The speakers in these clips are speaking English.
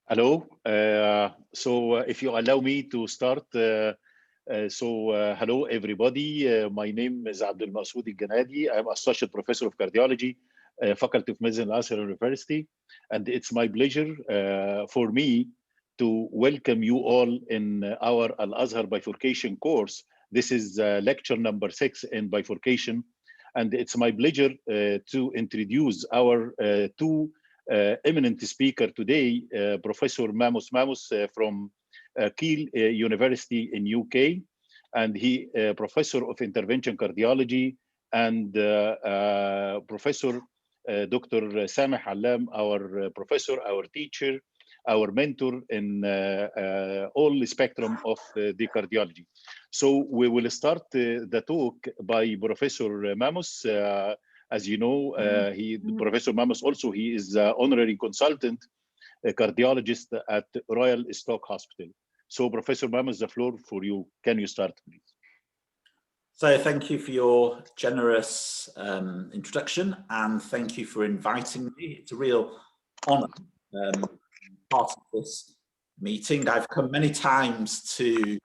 Hello. If you allow me to start, hello everybody. My name is Abdul Masoud Al-Ganadi. I'm Associate Professor of Cardiology, Faculty of Medicine at Azhar University, and it's my pleasure for me to welcome you all in our Al-Azhar Bifurcation course. This is lecture number 6 in Bifurcation, and it's my pleasure to introduce our two eminent speaker today, Professor Mamos from Kiel University in UK, and he Professor of Intervention Cardiology, and Professor Dr. Samah علام, our professor, our teacher, our mentor in all the spectrum of the cardiology. So we will start the talk by Professor Mamos. As you know, Professor Mamos also, he is honorary consultant cardiologist at Royal Stoke Hospital. So Professor Mamos, the floor for you. Can you start, please? So thank you for your generous introduction, and thank you for inviting me. It's a real honor part of this meeting. I've come many times to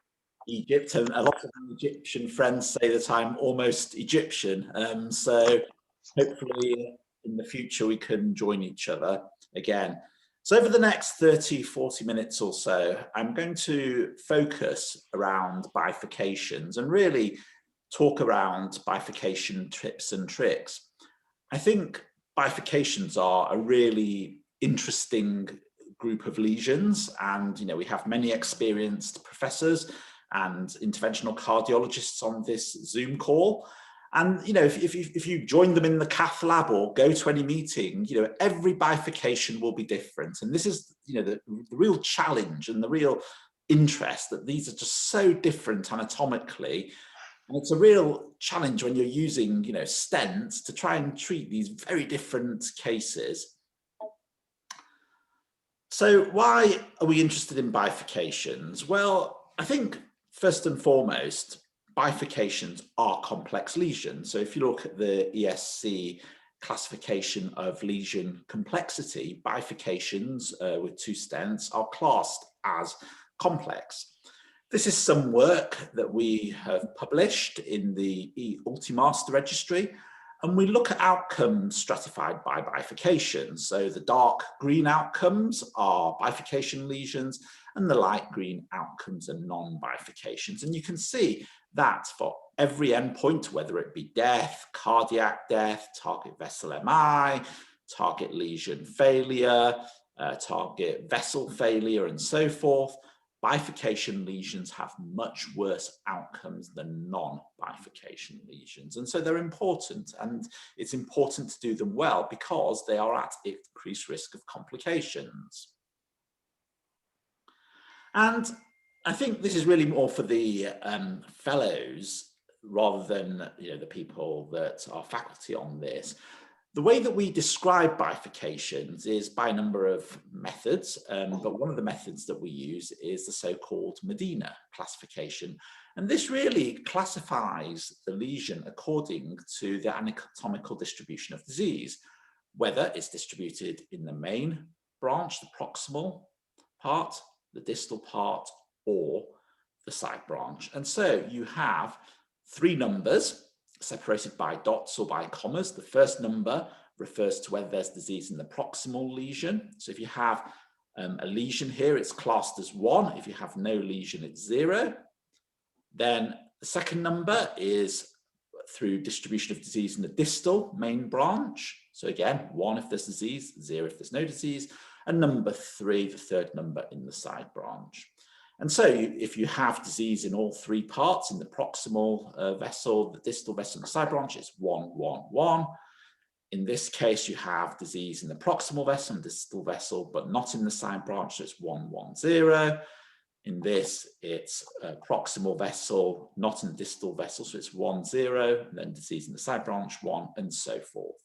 Egypt, and a lot of my Egyptian friends say that I'm almost Egyptian. So hopefully in the future we can join each other again. So over the next 30-40 minutes or so, I'm going to focus around bifurcations and really talk around bifurcation tips and tricks. I think bifurcations are a really interesting group of lesions, and we have many experienced professors and interventional cardiologists on this Zoom call. And if you join them in the cath lab or go to any meeting, every bifurcation will be different. And this is the real challenge and the real interest, that these are just so different anatomically. And it's a real challenge when you're using stents to try and treat these very different cases. So why are we interested in bifurcations? Well, I think first and foremost, bifurcations are complex lesions. So if you look at the ESC classification of lesion complexity, bifurcations with two stents are classed as complex. This is some work that we have published in the Ultimaster registry, and we look at outcomes stratified by bifurcation. So the dark green outcomes are bifurcation lesions, and the light green outcomes are non-bifurcations. And you can see that for every endpoint, whether it be death, cardiac death, target vessel MI, target lesion failure, target vessel failure, and so forth, bifurcation lesions have much worse outcomes than non-bifurcation lesions. And so they're important, and it's important to do them well because they are at increased risk of complications. And I think this is really more for the fellows rather than the people that are faculty on this. The way that we describe bifurcations is by a number of methods, but one of the methods that we use is the so-called Medina classification. And this really classifies the lesion according to the anatomical distribution of disease, whether it's distributed in the main branch, the proximal part, the distal part, or the side branch. And so you have three numbers separated by dots or by commas. The first number refers to whether there's disease in the proximal lesion. So if you have a lesion here, it's classed as 1. If you have no lesion, it's 0. Then the second number is through distribution of disease in the distal main branch. So again, 1 if there's disease, 0 if there's no disease. And number 3, the third number, in the side branch. And so if you have disease in all three parts, in the proximal vessel, the distal vessel, and the side branch, it's 1, 1, 1. In this case, you have disease in the proximal vessel and distal vessel, but not in the side branch, so it's 1, 1, 0. In this, it's a proximal vessel, not in the distal vessel, so it's 1, 0, and then disease in the side branch, 1, and so forth.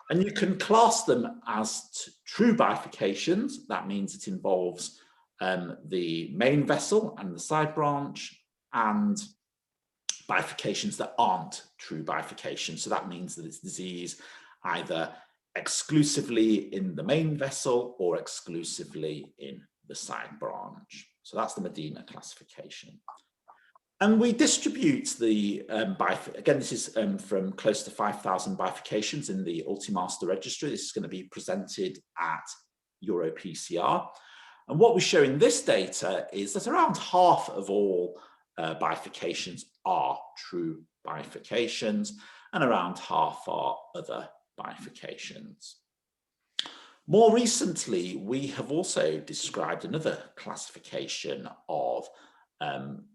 And you can class them as true bifurcations. That means it involves the main vessel and the side branch, and bifurcations that aren't true bifurcations. So that means that it's disease either exclusively in the main vessel or exclusively in the side branch. So that's the Medina classification. And we distribute the again, this is from close to 5,000 bifurcations in the Ultimaster registry. This is going to be presented at EuroPCR. And what we show in this data is that around half of all bifurcations are true bifurcations, and around half are other bifurcations. More recently, we have also described another classification of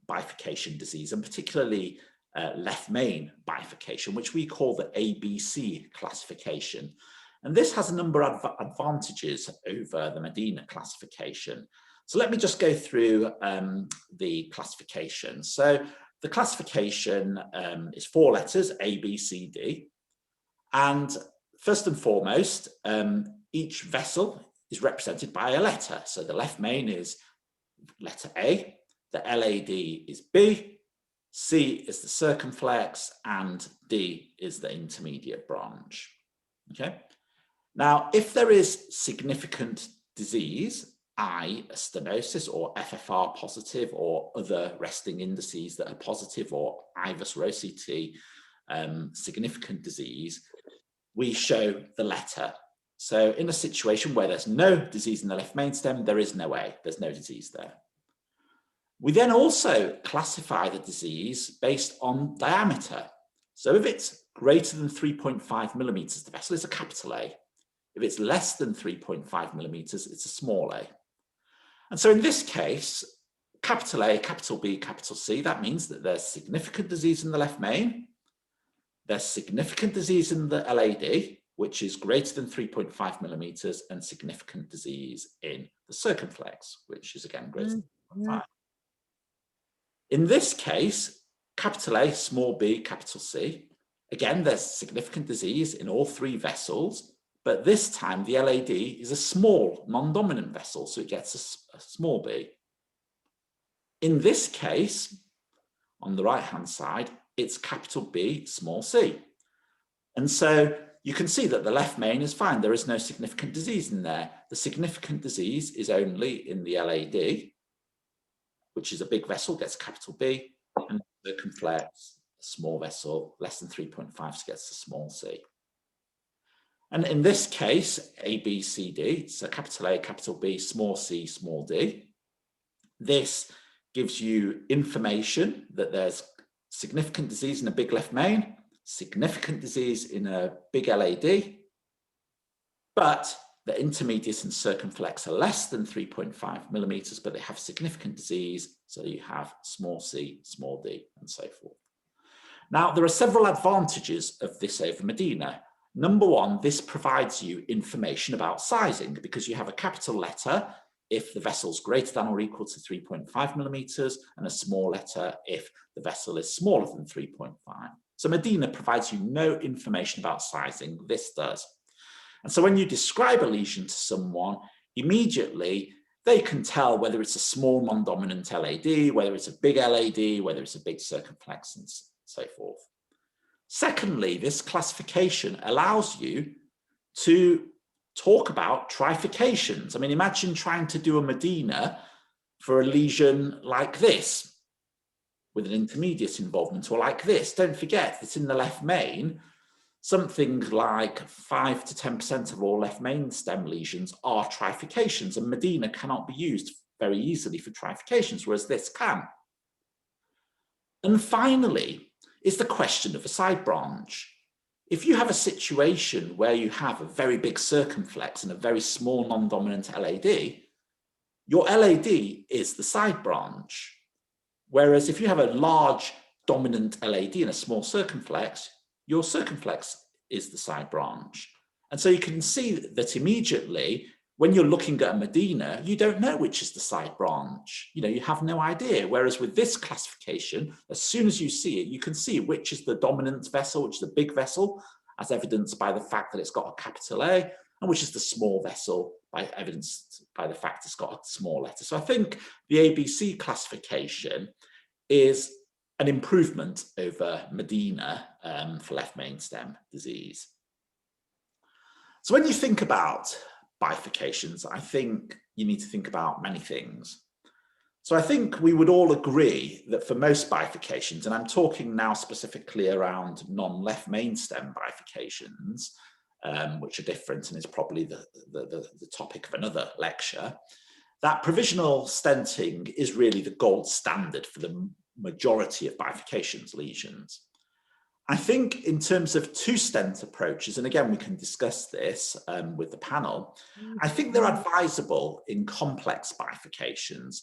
bifurcation disease, and particularly left main bifurcation, which we call the ABC classification. And this has a number of advantages over the Medina classification. So let me just go through the classification. So the classification is 4 letters, A, B, C, D. And first and foremost, each vessel is represented by a letter. So the left main is letter A, the LAD is B, C is the circumflex, and D is the intermediate branch. Okay. Now, if there is significant disease, i.e. a stenosis or FFR positive or other resting indices that are positive, or IVUS or OCT, significant disease, we show the letter. So in a situation where there's no disease in the left main stem, there is no A, there's no disease there. We then also classify the disease based on diameter. So if it's greater than 3.5 millimeters, the vessel is a capital A. If it's less than 3.5 millimeters, it's a small a. And so in this case, capital A, capital B, capital C, that means that there's significant disease in the left main, there's significant disease in the LAD, which is greater than 3.5 millimeters, and significant disease in the circumflex, which is again greater than 3.5. In this case, capital A, small b, capital C, again, there's significant disease in all three vessels, but this time the LAD is a small, non-dominant vessel, so it gets a small b. In this case, on the right-hand side, it's capital B, small c. And so you can see that the left main is fine. There is no significant disease in there. The significant disease is only in the LAD, which is a big vessel, gets capital B, and the circumflex, a small vessel, less than 3.5, so gets a small c. And in this case, A, B, C, D, so capital A, capital B, small c, small d. This gives you information that there's significant disease in a big left main, significant disease in a big LAD, but the intermediate and circumflex are less than 3.5 millimeters, but they have significant disease, so you have small c, small d, and so forth. Now, there are several advantages of this over Medina. Number one, this provides you information about sizing, because you have a capital letter if the vessel's greater than or equal to 3.5 millimeters, and a small letter if the vessel is smaller than 3.5. So Medina provides you no information about sizing, this does. And so when you describe a lesion to someone, immediately they can tell whether it's a small non-dominant LAD, whether it's a big LAD, whether it's a big circumflex, and so forth. Secondly, this classification allows you to talk about trifurcations. I mean, imagine trying to do a Medina for a lesion like this, with an intermediate involvement, or like this. Don't forget that in the left main, something like 5 to 10% of all left main stem lesions are trifurcations, and Medina cannot be used very easily for trifurcations, whereas this can. And finally, is the question of a side branch. If you have a situation where you have a very big circumflex and a very small non-dominant LAD, your LAD is the side branch. Whereas if you have a large dominant LAD and a small circumflex, your circumflex is the side branch. And so you can see that immediately when you're looking at a Medina, you don't know which is the side branch. You have no idea. Whereas with this classification, as soon as you see it, you can see which is the dominant vessel, which is the big vessel, as evidenced by the fact that it's got a capital A, and which is the small vessel, by evidenced by the fact it's got a small letter. So I think the ABC classification is an improvement over Medina for left main stem disease. So when you think about bifurcations, I think you need to think about many things. So I think we would all agree that for most bifurcations, and I'm talking now specifically around non-left main stem bifurcations, which are different and is probably the topic of another lecture, that provisional stenting is really the gold standard for the majority of bifurcations lesions. I think in terms of two-stent approaches, and again, we can discuss this with the panel, I think they're advisable in complex bifurcations.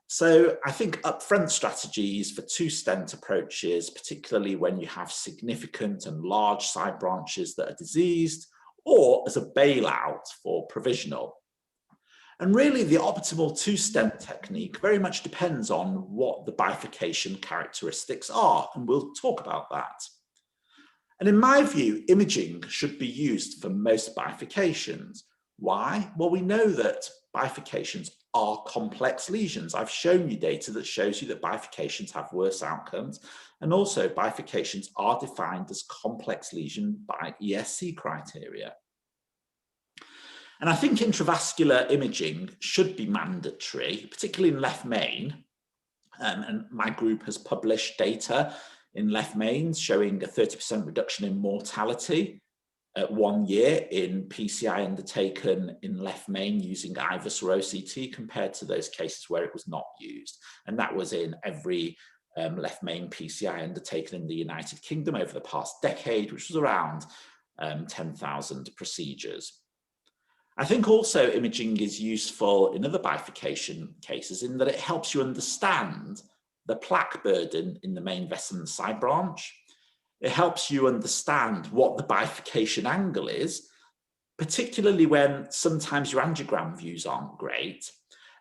So I think upfront strategies for two-stent approaches, particularly when you have significant and large side branches that are diseased, or as a bailout for provisional. And really the optimal two-stent technique very much depends on what the bifurcation characteristics are, and we'll talk about that. And in my view, imaging should be used for most bifurcations. Why? Well, we know that bifurcations are complex lesions. I've shown you data that shows you that bifurcations have worse outcomes, and also bifurcations are defined as complex lesion by ESC criteria. And I think intravascular imaging should be mandatory, particularly in left main. And my group has published data in left mains showing a 30% reduction in mortality at 1 year in PCI undertaken in left main using IVUS or OCT compared to those cases where it was not used. And that was in every left main PCI undertaken in the United Kingdom over the past decade, which was around 10,000 procedures. I think also imaging is useful in other bifurcation cases in that it helps you understand the plaque burden in the main vessel and side branch. It helps you understand what the bifurcation angle is, particularly when sometimes your angiogram views aren't great.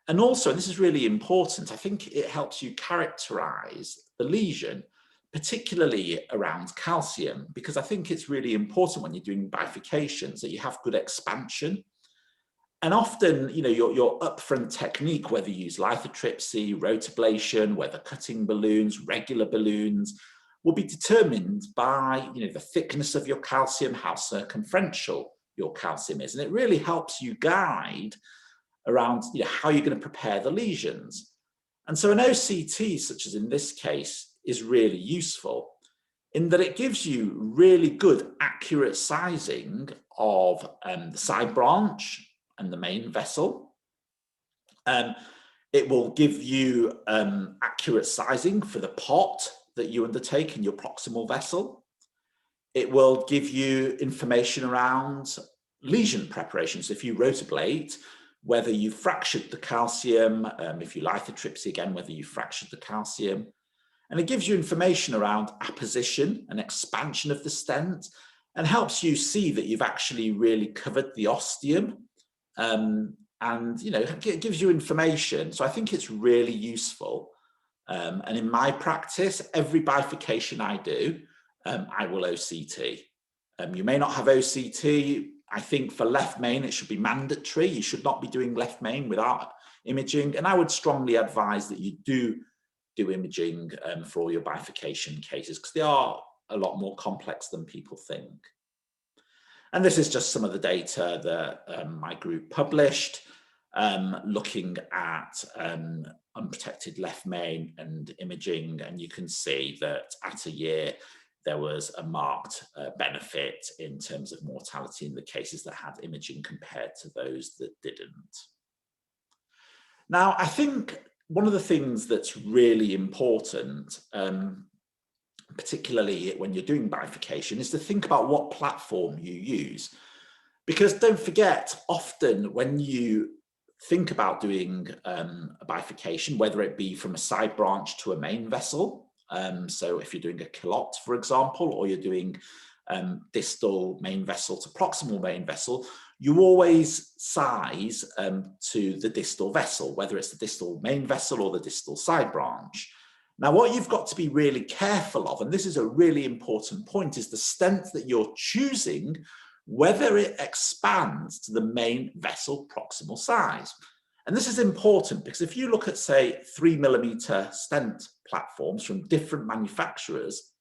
And also, and this is really important, I think it helps you characterize the lesion, particularly around calcium, because I think it's really important when you're doing bifurcations that you have good expansion. And often, your upfront technique, whether you use lithotripsy, rotablation, whether cutting balloons, regular balloons, will be determined by, the thickness of your calcium, how circumferential your calcium is. And it really helps you guide around, how you're going to prepare the lesions. And so an OCT, such as in this case, is really useful in that it gives you really good, accurate sizing of the side branch and the main vessel. It will give you accurate sizing for the pot that you undertake in your proximal vessel. It will give you information around lesion preparation. So if you rotablate, whether you fractured the calcium, if you lithotripsy again, whether you fractured the calcium. And it gives you information around apposition and expansion of the stent and helps you see that you've actually really covered the ostium. And it gives you information. So I think it's really useful. And in my practice, every bifurcation I do, I will OCT. You may not have OCT. I think for left main, it should be mandatory. You should not be doing left main without imaging. And I would strongly advise that you do imaging for all your bifurcation cases, because they are a lot more complex than people think. And this is just some of the data that my group published, looking at unprotected left main and imaging. And you can see that at a year, there was a marked benefit in terms of mortality in the cases that had imaging compared to those that didn't. Now, I think one of the things that's really important, particularly when you're doing bifurcation, is to think about what platform you use. Because don't forget, often when you think about doing a bifurcation, whether it be from a side branch to a main vessel, so if you're doing a culotte, for example, or you're doing distal main vessel to proximal main vessel, you always size to the distal vessel, whether it's the distal main vessel or the distal side branch. Now, what you've got to be really careful of, and this is a really important point, is the stent that you're choosing, whether it expands to the main vessel proximal size. And this is important because if you look at, say, 3mm stent platforms from different manufacturers,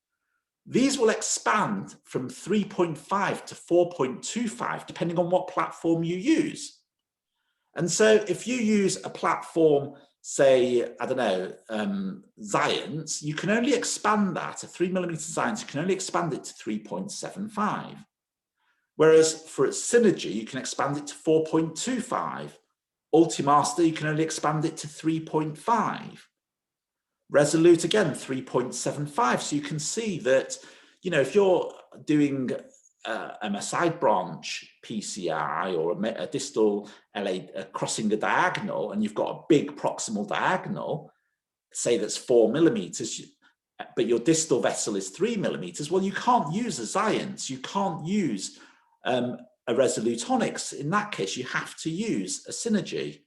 these will expand from 3.5 to 4.25, depending on what platform you use. And so if you use a platform, say, I don't know, Zions, you can only expand that, a 3mm Zions, you can only expand it to 3.75. Whereas for its Synergy, you can expand it to 4.25. Ultimaster, you can only expand it to 3.5. Resolute, again, 3.75. So you can see that, you know, if you're doing a side branch PCI or a distal LA crossing the diagonal, and you've got a big proximal diagonal, say that's 4mm, but your distal vessel is 3mm, well, you can't use a Zions, you can't use a Resolute Onyx. In that case, you have to use a Synergy.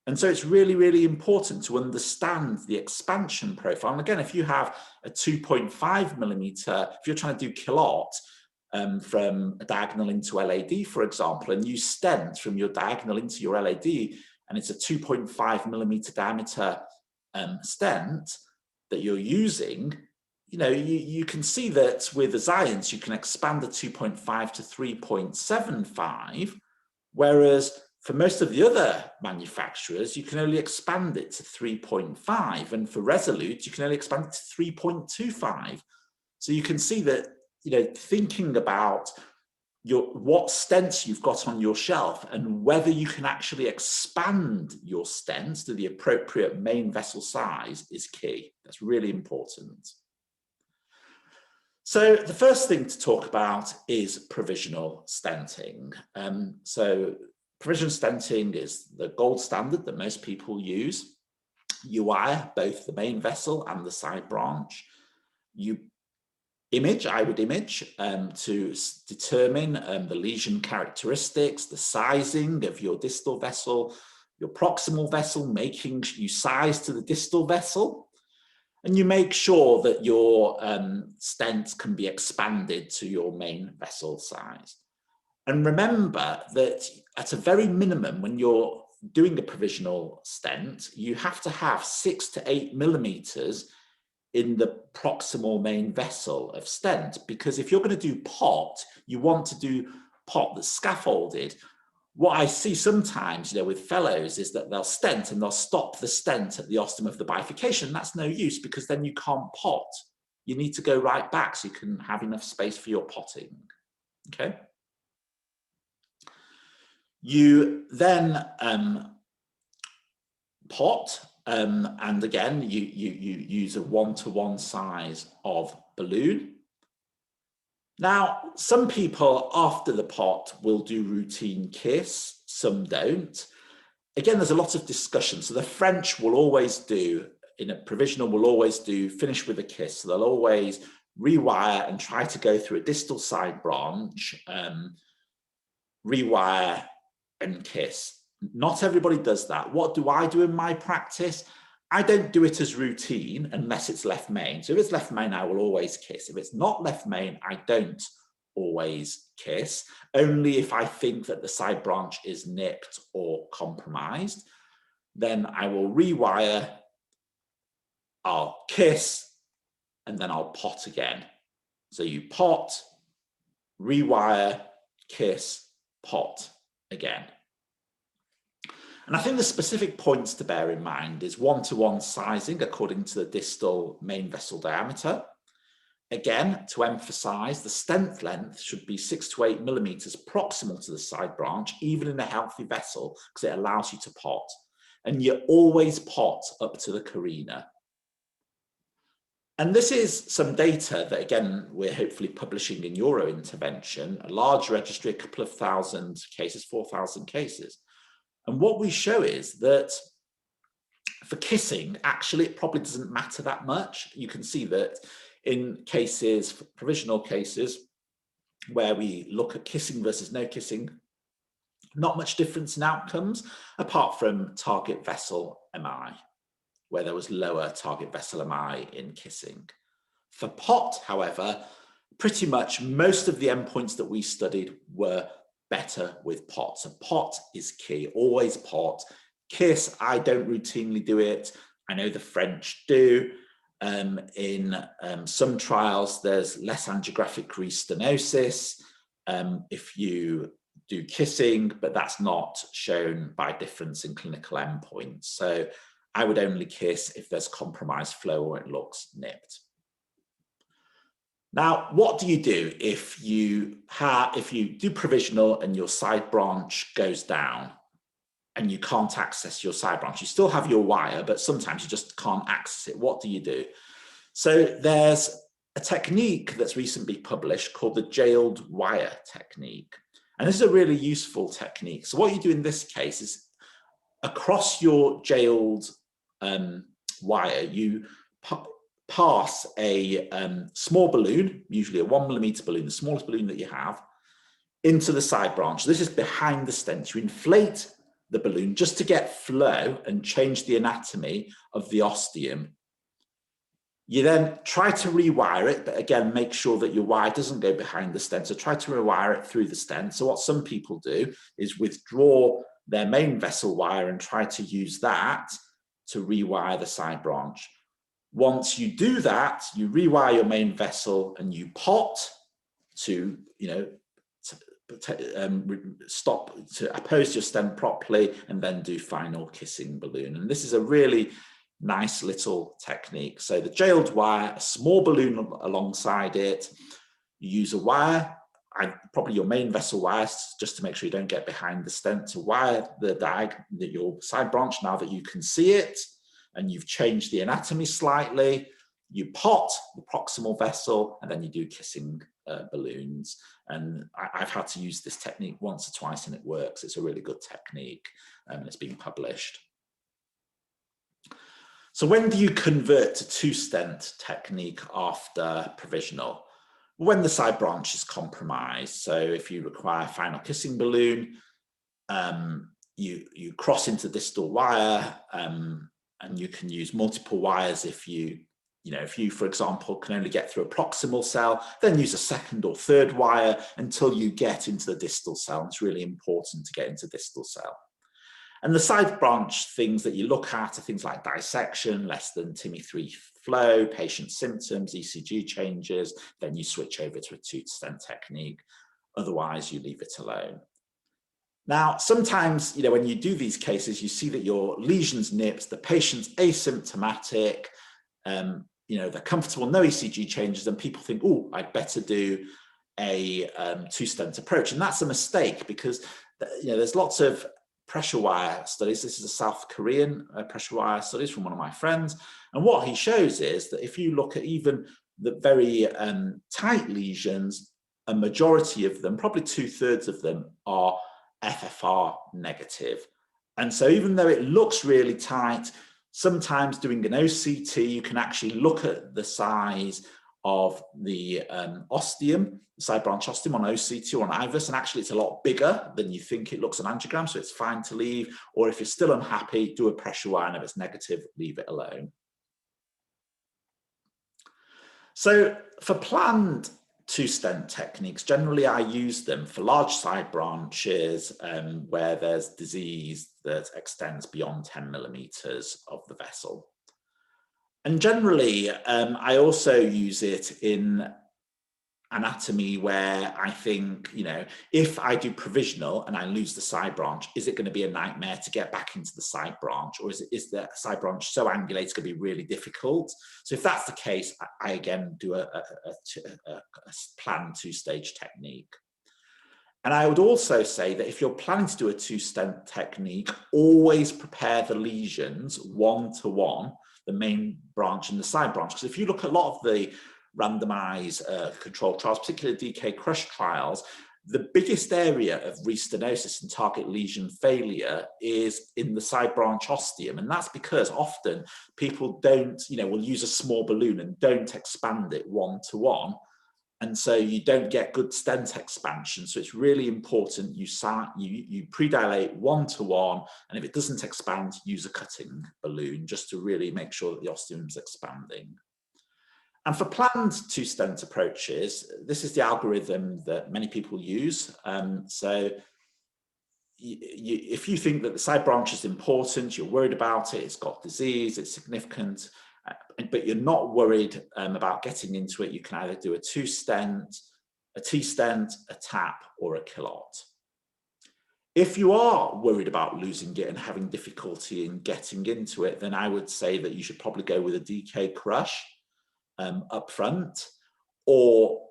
And so it's really, really important to understand the expansion profile. And again, if you have a 2.5mm, if you're trying to do culotte from a diagonal into LAD, for example, and you stent from your diagonal into your LAD, and it's a 2.5mm diameter stent that you're using, you know, you can see that with the Zions, you can expand the 2.5 to 3.75, whereas for most of the other manufacturers, you can only expand it to 3.5, and for Resolute, you can only expand it to 3.25. So you can see that, you know, thinking about what stents you've got on your shelf and whether you can actually expand your stents to the appropriate main vessel size is key. That's really important. So the first thing to talk about is provisional stenting. So provisional stenting is the gold standard that most people use. You wire both the main vessel and the side branch. You image, I would image, to determine the lesion characteristics, the sizing of your distal vessel, your proximal vessel, making you size to the distal vessel. And you make sure that your stent can be expanded to your main vessel size. And remember that at a very minimum, when you're doing a provisional stent, you have to have 6 to 8mm in the proximal main vessel of stent, because if you're going to do pot, you want to do pot that's scaffolded. What I see sometimes, you know, with fellows is that they'll stent and they'll stop the stent at the ostium of the bifurcation. That's no use, because then you can't pot. You need to go right back so you can have enough space for your potting. Okay. You then pot, and again, you use a 1-to-1 size of balloon. Now, some people after the pot will do routine kiss, some don't. Again, there's a lot of discussion. So the French will always do, in a provisional, will always do finish with a kiss. So they'll always rewire and try to go through a distal side branch, rewire and kiss. Not everybody does that. What do I do in my practice? I don't do it as routine unless it's left main. So if it's left main, I will always kiss. If it's not left main, I don't always kiss, only if I think that the side branch is nipped or compromised. Then I will rewire, I'll kiss, and then I'll pot again. So you pot, rewire, kiss, pot again. And I think the specific points to bear in mind is one-to-one sizing according to the distal main vessel diameter. Again, to emphasize, the stent length should be 6 to 8 millimeters proximal to the side branch, even in a healthy vessel, because it allows you to pot. And you always pot up to the carina. And this is some data that, again, we're hopefully publishing in Euro Intervention, a large registry, a couple of thousand cases, 4,000 cases. And what we show is that for kissing, actually, it probably doesn't matter that much. You can see that in cases, provisional cases, where we look at kissing versus no kissing, not much difference in outcomes, apart from target vessel MI, where there was lower target vessel MI in kissing. For pot, however, pretty much most of the endpoints that we studied were better with pot. So pot is key, always pot. Kiss, I don't routinely do it. I know the French do. In some trials, there's less angiographic restenosis if you do kissing, but that's not shown by difference in clinical endpoints. So I would only kiss if there's compromised flow or it looks nipped. Now, what do you do if you do provisional and your side branch goes down and you can't access your side branch? You still have your wire, but sometimes you just can't access it. What do you do? So there's a technique that's recently published called the jailed wire technique. And this is a really useful technique. So what you do in this case is across your jailed wire, you pass a small balloon, usually a 1 millimeter balloon, the smallest balloon that you have, into the side branch. This is behind the stent. You inflate the balloon just to get flow and change the anatomy of the ostium. You then try to rewire it, but again, make sure that your wire doesn't go behind the stent. So try to rewire it through the stent. So what some people do is withdraw their main vessel wire and try to use that to rewire the side branch. Once you do that, you rewire your main vessel and you pot to, stop, to oppose your stent properly, and then do final kissing balloon. And this is a really nice little technique. So the jailed wire, a small balloon alongside it, you use a wire, probably your main vessel wire, just to make sure you don't get behind the stent, to wire your side branch now that you can see it, and you've changed the anatomy slightly. You pot the proximal vessel, and then you do kissing balloons. And I've had to use this technique once or twice, and it works. It's a really good technique, and it's been published. So when do you convert to two-stent technique after provisional? When the side branch is compromised. So if you require final kissing balloon, you cross into distal wire, and you can use multiple wires if you, for example, can only get through a proximal cell, then use a second or third wire until you get into the distal cell. It's really important to get into distal cell. And the side branch things that you look at are things like dissection, less than TIMI3 flow, patient symptoms, ECG changes, then you switch over to a two-stent technique. Otherwise, you leave it alone. Now, sometimes, when you do these cases, you see that your lesion's nipped, the patient's asymptomatic, they're comfortable, no ECG changes, and people think, oh, I'd better do a two-stent approach. And that's a mistake because, there's lots of pressure wire studies. This is a South Korean pressure wire studies from one of my friends. And what he shows is that if you look at even the very tight lesions, a majority of them, probably 2/3 of them, are FFR negative. And so even though it looks really tight, sometimes doing an OCT, you can actually look at the size of the ostium, the side branch ostium on OCT or on IVUS, and actually it's a lot bigger than you think it looks on angiogram, so it's fine to leave. Or if you're still unhappy, do a pressure wire, and if it's negative, leave it alone. So for planned two-stent techniques, generally I use them for large side branches where there's disease that extends beyond 10 millimeters of the vessel. And generally, I also use it in anatomy where I think, you know, if I do provisional and I lose the side branch, is it going to be a nightmare to get back into the side branch, or is the side branch so angulated it's going to be really difficult? So if that's the case, I again do a planned two-stage technique. And I would also say that if you're planning to do a two-stent technique, always prepare the lesions one-to-one, the main branch and the side branch. Because if you look at a lot of the randomized controlled trials, particularly DK crush trials, the biggest area of restenosis and target lesion failure is in the side branch ostium. And that's because often people don't, you know, will use a small balloon and don't expand it one-to-one. And so you don't get good stent expansion. So it's really important you predilate one-to-one, and if it doesn't expand, use a cutting balloon just to really make sure that the ostium is expanding. And for planned two-stent approaches, this is the algorithm that many people use. So if you think that the side branch is important, you're worried about it, it's got disease, it's significant, but you're not worried about getting into it, you can either do a two-stent, a T-stent, a tap, or a kilot. If you are worried about losing it and having difficulty in getting into it, then I would say that you should probably go with a DK crush up front, or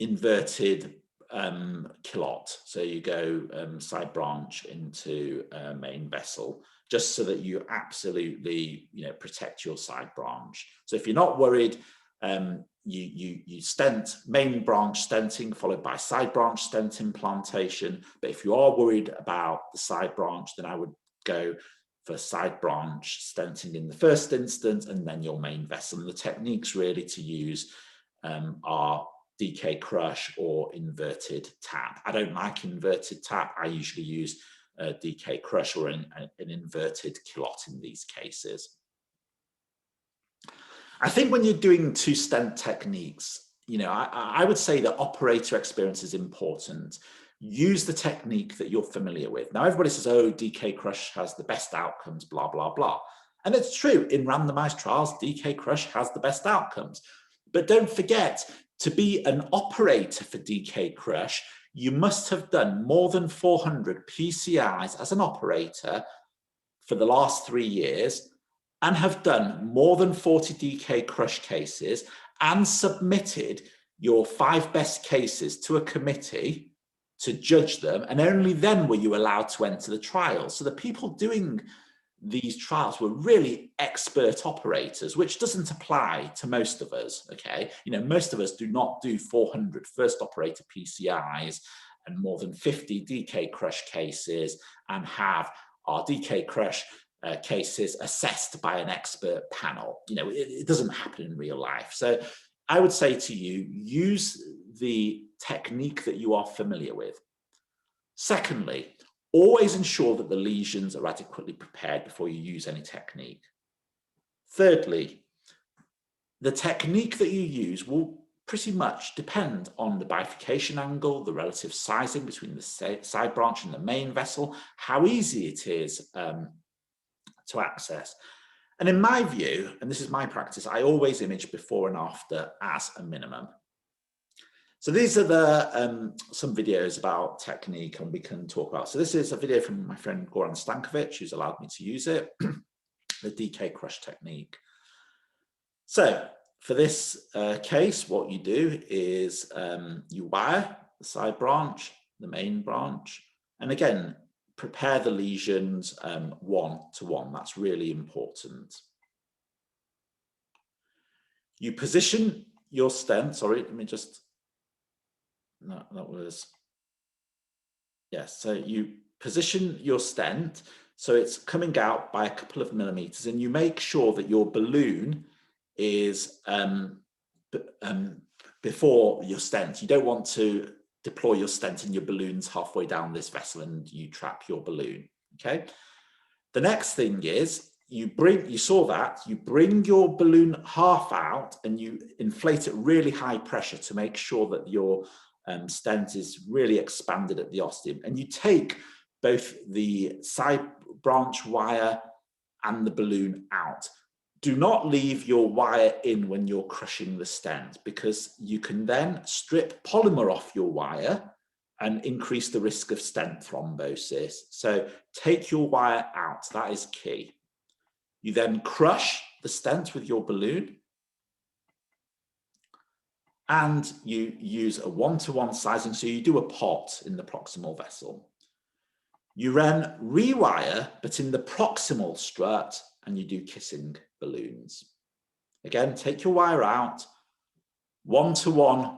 inverted kilot. So you go side branch into main vessel, just so that you absolutely, you know, protect your side branch. So if you're not worried, you stent main branch stenting followed by side branch stent implantation. But if you are worried about the side branch, then I would go for side branch stenting in the first instance, and then your main vessel. And the techniques really to use are DK crush or inverted tap. I don't like inverted tap. I usually use DK crush or an inverted kilot in these cases. I think when you're doing two stent techniques, you know, I would say that operator experience is important. Use the technique that you're familiar with. Now, everybody says, oh, DK crush has the best outcomes, blah, blah, blah. And it's true, in randomized trials, DK crush has the best outcomes. But don't forget, to be an operator for DK crush, you must have done more than 400 PCIs as an operator for the last 3 years, and have done more than 40 DK crush cases and submitted your 5 best cases to a committee to judge them, and only then were you allowed to enter the trial. So the people doing these trials were really expert operators, which doesn't apply to most of us, okay? You know, most of us do not do 400 first operator PCIs and more than 50 DK crush cases and have our DK crush cases assessed by an expert panel. You know, it doesn't happen in real life. So I would say to you, use the technique that you are familiar with. Secondly, always ensure that the lesions are adequately prepared before you use any technique. Thirdly, the technique that you use will pretty much depend on the bifurcation angle, the relative sizing between the side branch and the main vessel, how easy it is to access. And in my view, and this is my practice, I always image before and after as a minimum. So these are the some videos about technique, and we can talk about. So this is a video from my friend Goran Stankovic, who's allowed me to use it, the DK crush technique. So for this case, what you do is you wire the side branch, the main branch, and again, prepare the lesions one-to-one. That's really important. You position your stent, sorry, let me just, no, that was, yes. So you position your stent so it's coming out by a couple of millimeters, and you make sure that your balloon is before your stent. You don't want to deploy your stent in your balloons halfway down this vessel and you trap your balloon. Okay. The next thing is you bring your balloon half out and you inflate it really high pressure to make sure that your stent is really expanded at the ostium, and you take both the side branch wire and the balloon out. Do not leave your wire in when you're crushing the stent, because you can then strip polymer off your wire and increase the risk of stent thrombosis. So take your wire out, that is key. You then crush the stent with your balloon, and you use a 1-to-1 sizing, so you do a pot in the proximal vessel. You then rewire, but in the proximal strut, and you do kissing balloons. Again, take your wire out, 1-to-1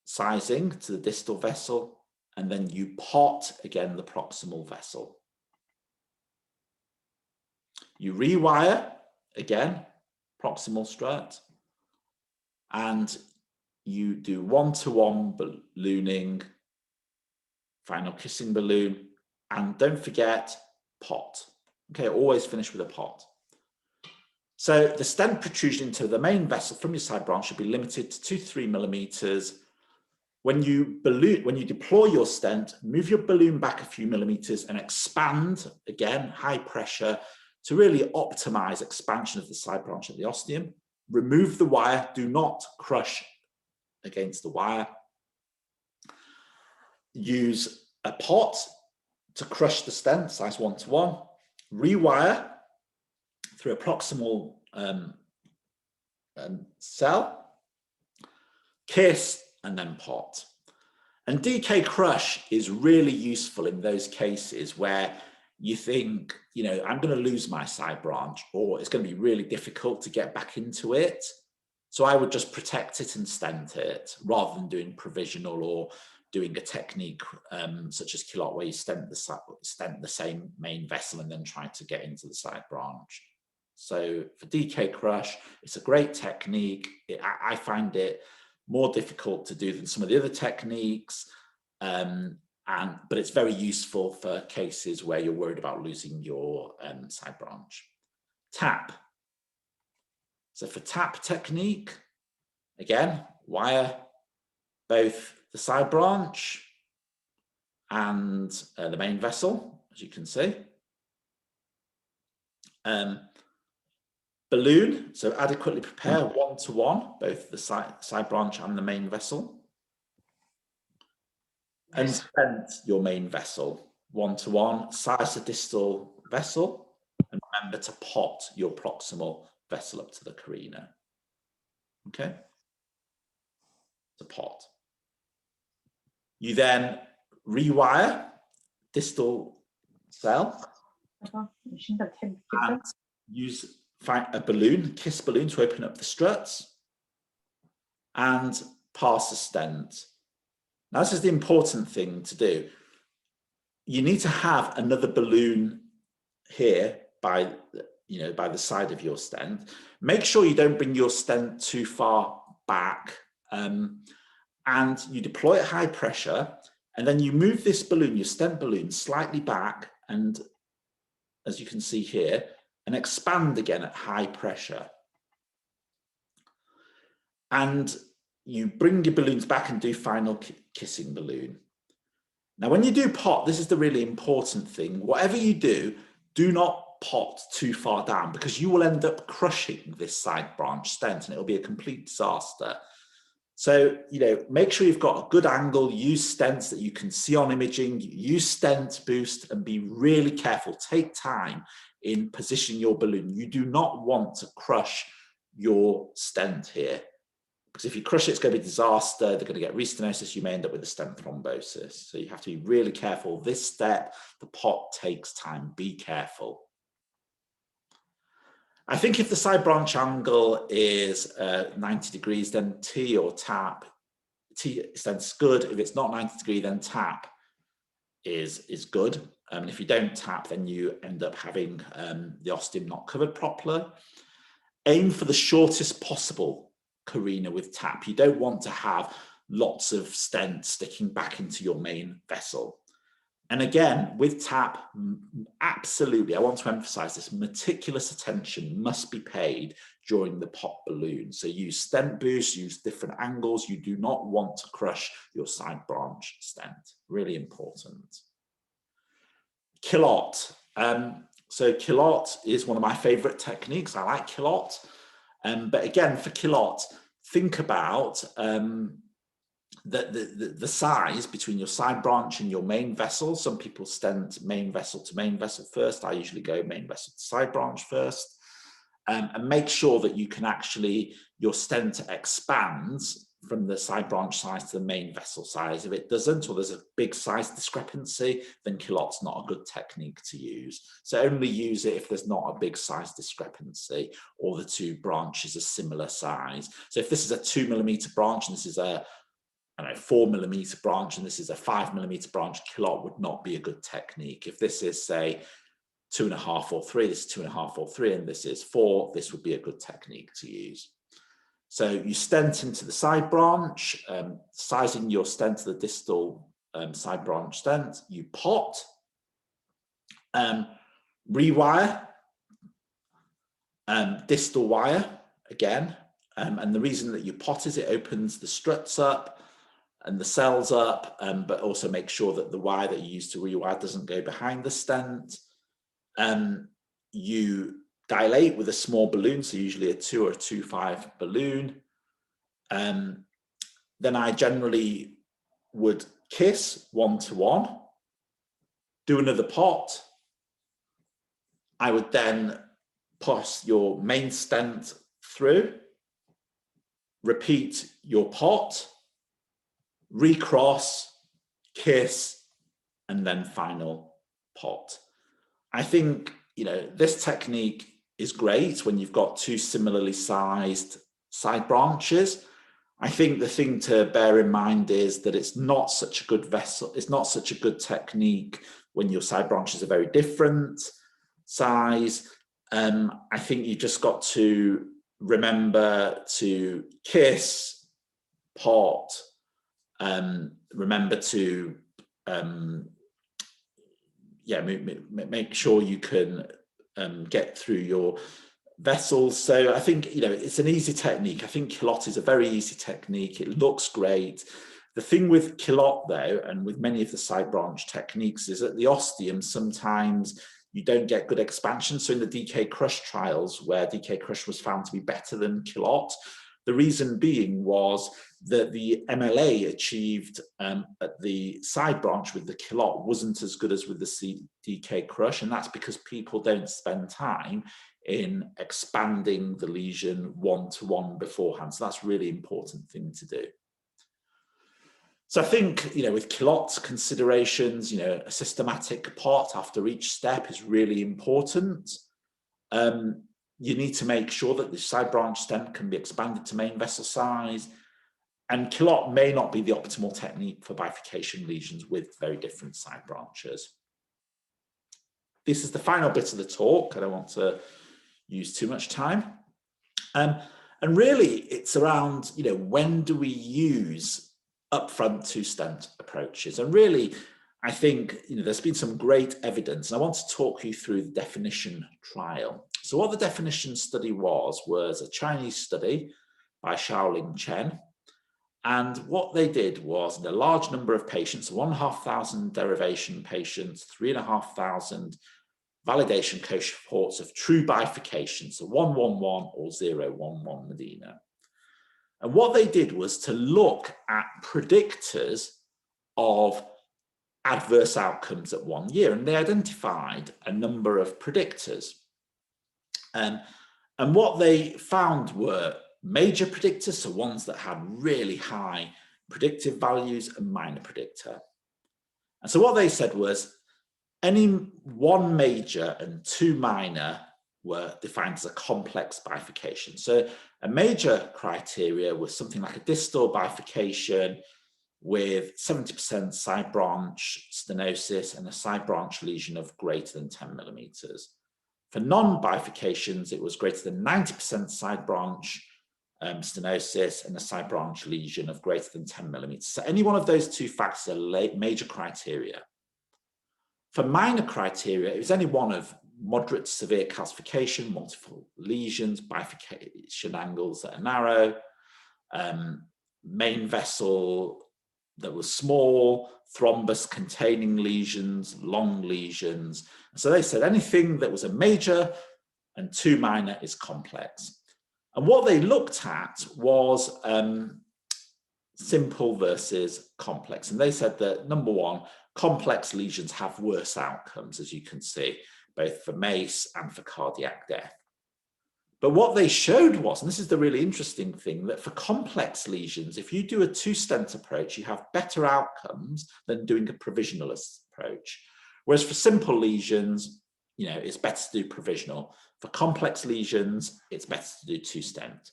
sizing to the distal vessel, and then you pot again the proximal vessel. You rewire again, proximal strut, and you do 1-to-1 ballooning, final kissing balloon, and don't forget pot. Okay, always finish with a pot. So the stent protrusion into the main vessel from your side branch should be limited to 2-3 millimeters. When you deploy your stent, move your balloon back a few millimeters and expand, again, high pressure, to really optimize expansion of the side branch of the ostium. Remove the wire, do not crush against the wire. Use a pot to crush the stent, size 1-to-1. Rewire through a proximal cell, kiss, and then pot. And DK crush is really useful in those cases where you think, you know, I'm going to lose my side branch, or it's going to be really difficult to get back into it. So I would just protect it and stent it, rather than doing provisional or doing a technique such as Kilot, where you stent the same main vessel and then try to get into the side branch. So for DK crush, it's a great technique. I find it more difficult to do than some of the other techniques, but it's very useful for cases where you're worried about losing your side branch. Tap. So for tap technique, again, wire both the side branch and the main vessel, as you can see. Balloon, so adequately prepare 1-to-1, both the side branch and the main vessel. And stent your main vessel, 1-to-1, size the distal vessel, and remember to pot your proximal vessel up to the carina. Okay? To pot. You then rewire distal cell and use a balloon, kiss balloon, to open up the struts and pass a stent. Now, this is the important thing to do. You need to have another balloon here by the side of your stent. Make sure you don't bring your stent too far back, and you deploy at high pressure, and then you move this balloon, your stent balloon, slightly back, and as you can see here, and expand again at high pressure. And you bring your balloons back and do final kissing balloon. Now, when you do pot, this is the really important thing. Whatever you do, do not pot too far down, because you will end up crushing this side branch stent and it'll be a complete disaster. So, make sure you've got a good angle, use stents that you can see on imaging, use stent boost, and be really careful. Take time in positioning your balloon. You do not want to crush your stent here, because if you crush it, it's going to be a disaster. They're going to get restenosis. You may end up with a stent thrombosis. So you have to be really careful. This step, the pot, takes time. Be careful. I think if the side branch angle is 90 degrees, then T or tap, T stent's good. If it's not 90 degrees, then tap is good. If you don't tap, then you end up having the ostium not covered properly. Aim for the shortest possible carina with TAP. You don't want to have lots of stents sticking back into your main vessel. And again, with TAP, absolutely, I want to emphasize this, meticulous attention must be paid during the pop balloon. So use stent boost, use different angles. You do not want to crush your side branch stent. Really important. Kilot. So Kilot is one of my favorite techniques. I like Kilot. But again, for Kilot, think about the size between your side branch and your main vessel. Some people stent main vessel to main vessel first. I usually go main vessel to side branch first. And make sure that you can actually, your stent expands from the side branch size to the main vessel size. If it doesn't, or there's a big size discrepancy, then Kilot's not a good technique to use. So only use it if there's not a big size discrepancy or the two branches are similar size. So if this is a 2 millimeter branch and this is a 4 millimeter branch and this is a 5 millimeter branch, Kilot would not be a good technique. If this is, say, 2.5 or 3, this is 2.5 or 3, and this is 4, this would be a good technique to use. So you stent into the side branch, sizing your stent to the distal side branch stent, you pot, rewire, distal wire again, and the reason that you pot is it opens the struts up and the cells up, but also make sure that the wire that you use to rewire doesn't go behind the stent. You dilate with a small balloon, so usually a 2 or a 2.5 balloon. Then I generally would kiss 1-to-1, do another pot. I would then pass your main stent through, repeat your pot, recross, kiss, and then final pot. I think, this technique is great when you've got two similarly sized side branches. I think the thing to bear in mind is that it's not such a good vessel, it's not such a good technique when your side branches are very different size. I think you just got to remember to kiss, pot, remember to make sure you can get through your vessels. So I think, it's an easy technique. I think Kilot is a very easy technique. It looks great. The thing with Kilot, though, and with many of the side branch techniques, is that the ostium, sometimes you don't get good expansion. So in the DK Crush trials, where DK Crush was found to be better than Kilot, the reason being was that the MLA achieved at the side branch with the Kilot wasn't as good as with the DK Crush, and that's because people don't spend time in expanding the lesion 1-to-1 beforehand. So that's a really important thing to do. So I think, with Kilot considerations, a systematic pot after each step is really important. You need to make sure that the side branch stent can be expanded to main vessel size. And Kilot may not be the optimal technique for bifurcation lesions with very different side branches. This is the final bit of the talk. I don't want to use too much time. And really, it's around, when do we use upfront two-stent approaches? And really, I think, there's been some great evidence. And I want to talk you through the definition trial. So what the definition study was a Chinese study by Shaolin Chen. And what they did was, in a large number of patients, 1,500 derivation patients, 3,500 validation cohorts of true bifurcation, so 1-1-1 or 0-1-1 Medina. And what they did was to look at predictors of adverse outcomes at 1 year, and they identified a number of predictors. And what they found were major predictors, so ones that had really high predictive values, and minor predictor. And so what they said was any one major and two minor were defined as a complex bifurcation. So a major criteria was something like a distal bifurcation with 70% side branch stenosis and a side branch lesion of greater than 10 millimeters. For non-bifurcations, it was greater than 90% side branch stenosis and a side branch lesion of greater than 10 millimeters. So any one of those two factors are major criteria. For minor criteria, it was any one of moderate to severe calcification, multiple lesions, bifurcation angles that are narrow, main vessel that was small, thrombus containing lesions, long lesions. So they said anything that was a major and two minor is complex. And what they looked at was simple versus complex. And they said that, number one, complex lesions have worse outcomes, as you can see, both for MACE and for cardiac death. But what they showed was, and this is the really interesting thing, that for complex lesions, if you do a two-stent approach, you have better outcomes than doing a provisional approach. Whereas for simple lesions, it's better to do provisional. For complex lesions, it's better to do two-stent.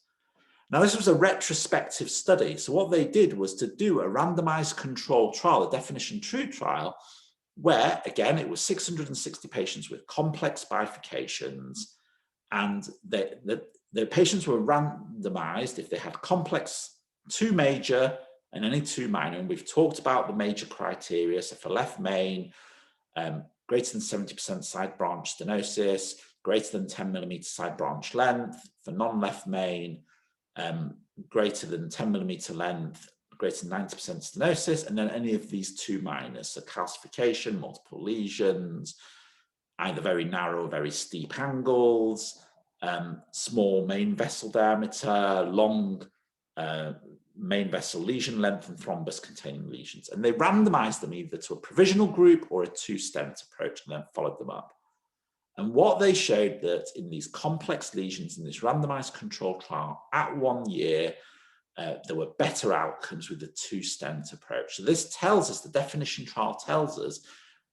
Now, this was a retrospective study. So what they did was to do a randomized controlled trial, a definition true trial, where, again, it was 660 patients with complex bifurcations. And the patients were randomized if they had complex, two major and any two minor. And we've talked about the major criteria. So for left main, greater than 70% side branch stenosis, greater than 10 millimeter side branch length. For non-left main, greater than 10 millimeter length, greater than 90% stenosis, and then any of these two minors, so calcification, multiple lesions, either very narrow or very steep angles, small main vessel diameter, long main vessel lesion length, and thrombus containing lesions. And they randomized them either to a provisional group or a two-stent approach, and then followed them up. And what they showed that in these complex lesions in this randomized controlled trial at 1 year, there were better outcomes with the two-stent approach. So this tells us, the definition trial tells us,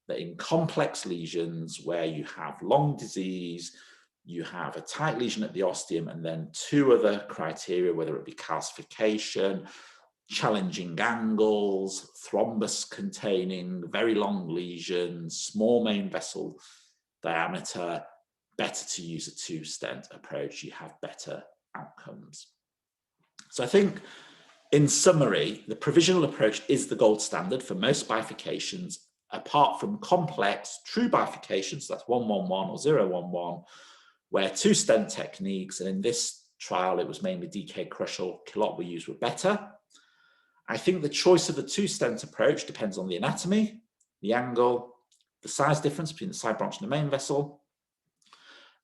that in complex lesions where you have long disease, you have a tight lesion at the ostium, and then two other criteria, whether it be calcification, challenging angles, thrombus containing very long lesions, small main vessel diameter, better to use a two-stent approach. You have better outcomes. So I think, in summary, the provisional approach is the gold standard for most bifurcations, apart from complex true bifurcations, that's 111 or 011, where two-stent techniques, and in this trial it was mainly DK crush or Kilot were used, were better. I think the choice of the two-stent approach depends on the anatomy, the angle, the size difference between the side branch and the main vessel.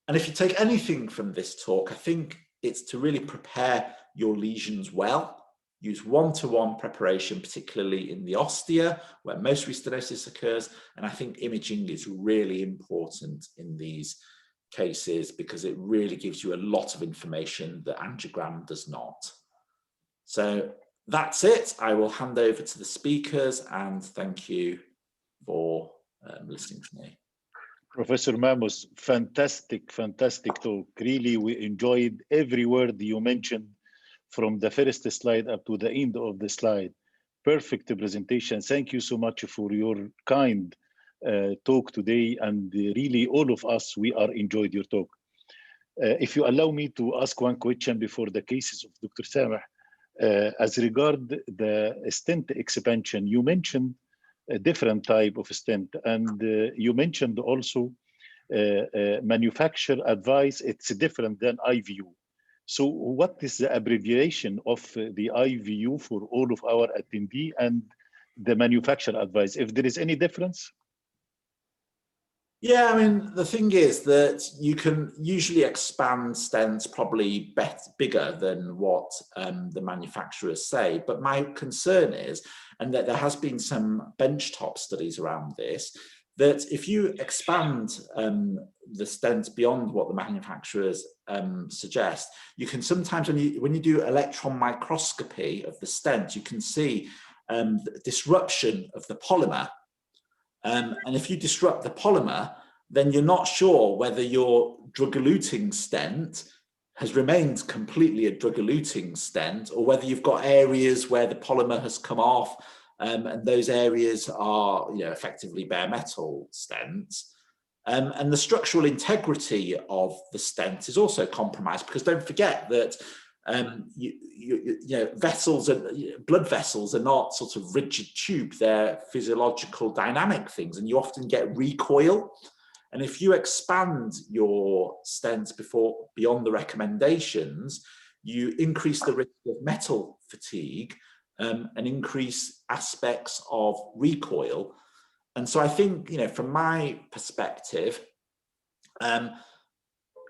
And if you take anything from this talk, I think it's to really prepare your lesions well. Use one-to-one preparation, particularly in the ostia, where most restenosis occurs. And I think imaging is really important in these cases because it really gives you a lot of information that angiogram does not. So that's it. I will hand over to the speakers, and thank you for listening to me. Professor Mamos, fantastic talk. Really, we enjoyed every word you mentioned from the first slide up to the end of the slide. Perfect presentation. Thank you so much for your kind talk today. And really, all of us, we are enjoyed your talk. If you allow me to ask one question before the cases of Dr. Sameh, as regard the stent expansion, you mentioned a different type of stent, and you mentioned also manufacturer advice, it's different than IVU. So what is the abbreviation of the IVU for all of our attendee and the manufacturer advice, if there is any difference? Yeah, I mean, the thing is that you can usually expand stents probably bigger than what the manufacturers say. But my concern is, and that there has been some benchtop studies around this, that if you expand the stent beyond what the manufacturers suggest, you can sometimes, when you do electron microscopy of the stent, you can see the disruption of the polymer. And if you disrupt the polymer, then you're not sure whether your drug-eluting stent has remained completely a drug-eluting stent, or whether you've got areas where the polymer has come off, and those areas are, effectively bare metal stents. And the structural integrity of the stent is also compromised, because don't forget that vessels and blood vessels are not sort of rigid tube, they're physiological dynamic things, and you often get recoil. And if you expand your stents beyond the recommendations, you increase the risk of metal fatigue and increase aspects of recoil. And so I think, from my perspective,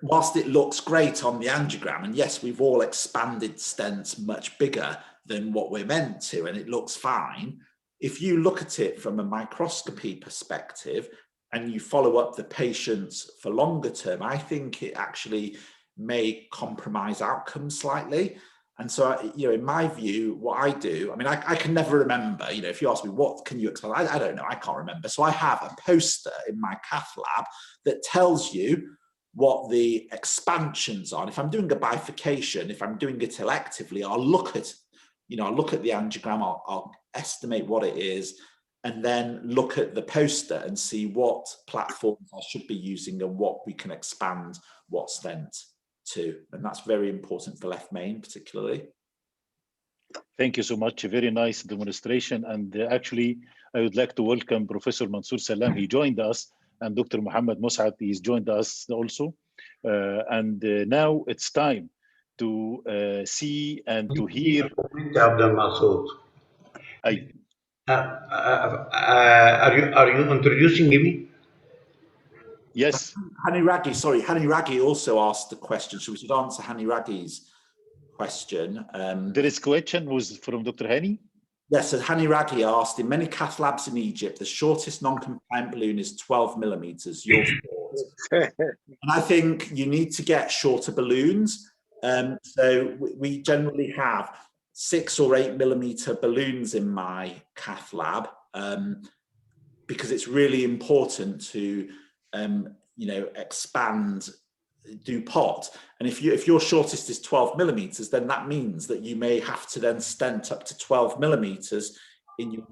whilst it looks great on the angiogram, and yes, we've all expanded stents much bigger than what we're meant to, and it looks fine, if you look at it from a microscopy perspective and you follow up the patients for longer term, I think it actually may compromise outcomes slightly. And so, in my view, what I do, I mean, I can never remember, if you ask me, what can you expand? I don't know, I can't remember. So I have a poster in my cath lab that tells you what the expansions are. And if I'm doing a bifurcation, if I'm doing it electively, I'll look at the angiogram, I'll estimate what it is, and then look at the poster and see what platforms I should be using and what we can expand what stent to. And that's very important for left main particularly. Thank you so much. A very nice demonstration. And actually, I would like to welcome Professor Mansour Salam. He joined us, and Dr. Muhammad Mus'ab, he's joined us also. Now it's time to see and to hear. Are you introducing me? Yes. Hani Raghi also asked the question, so we should answer Hani Raghi's question. There is question was from Dr. Hani? Yes, so Hani Raghi asked, in many cath labs in Egypt, the shortest non-compliant balloon is 12 millimeters. Your thoughts? And I think you need to get shorter balloons. So we generally have 6 or 8 millimeter balloons in my cath lab because it's really important to expand, do pot. And if your shortest is 12 millimeters, then that means that you may have to then stent up to 12 millimeters in your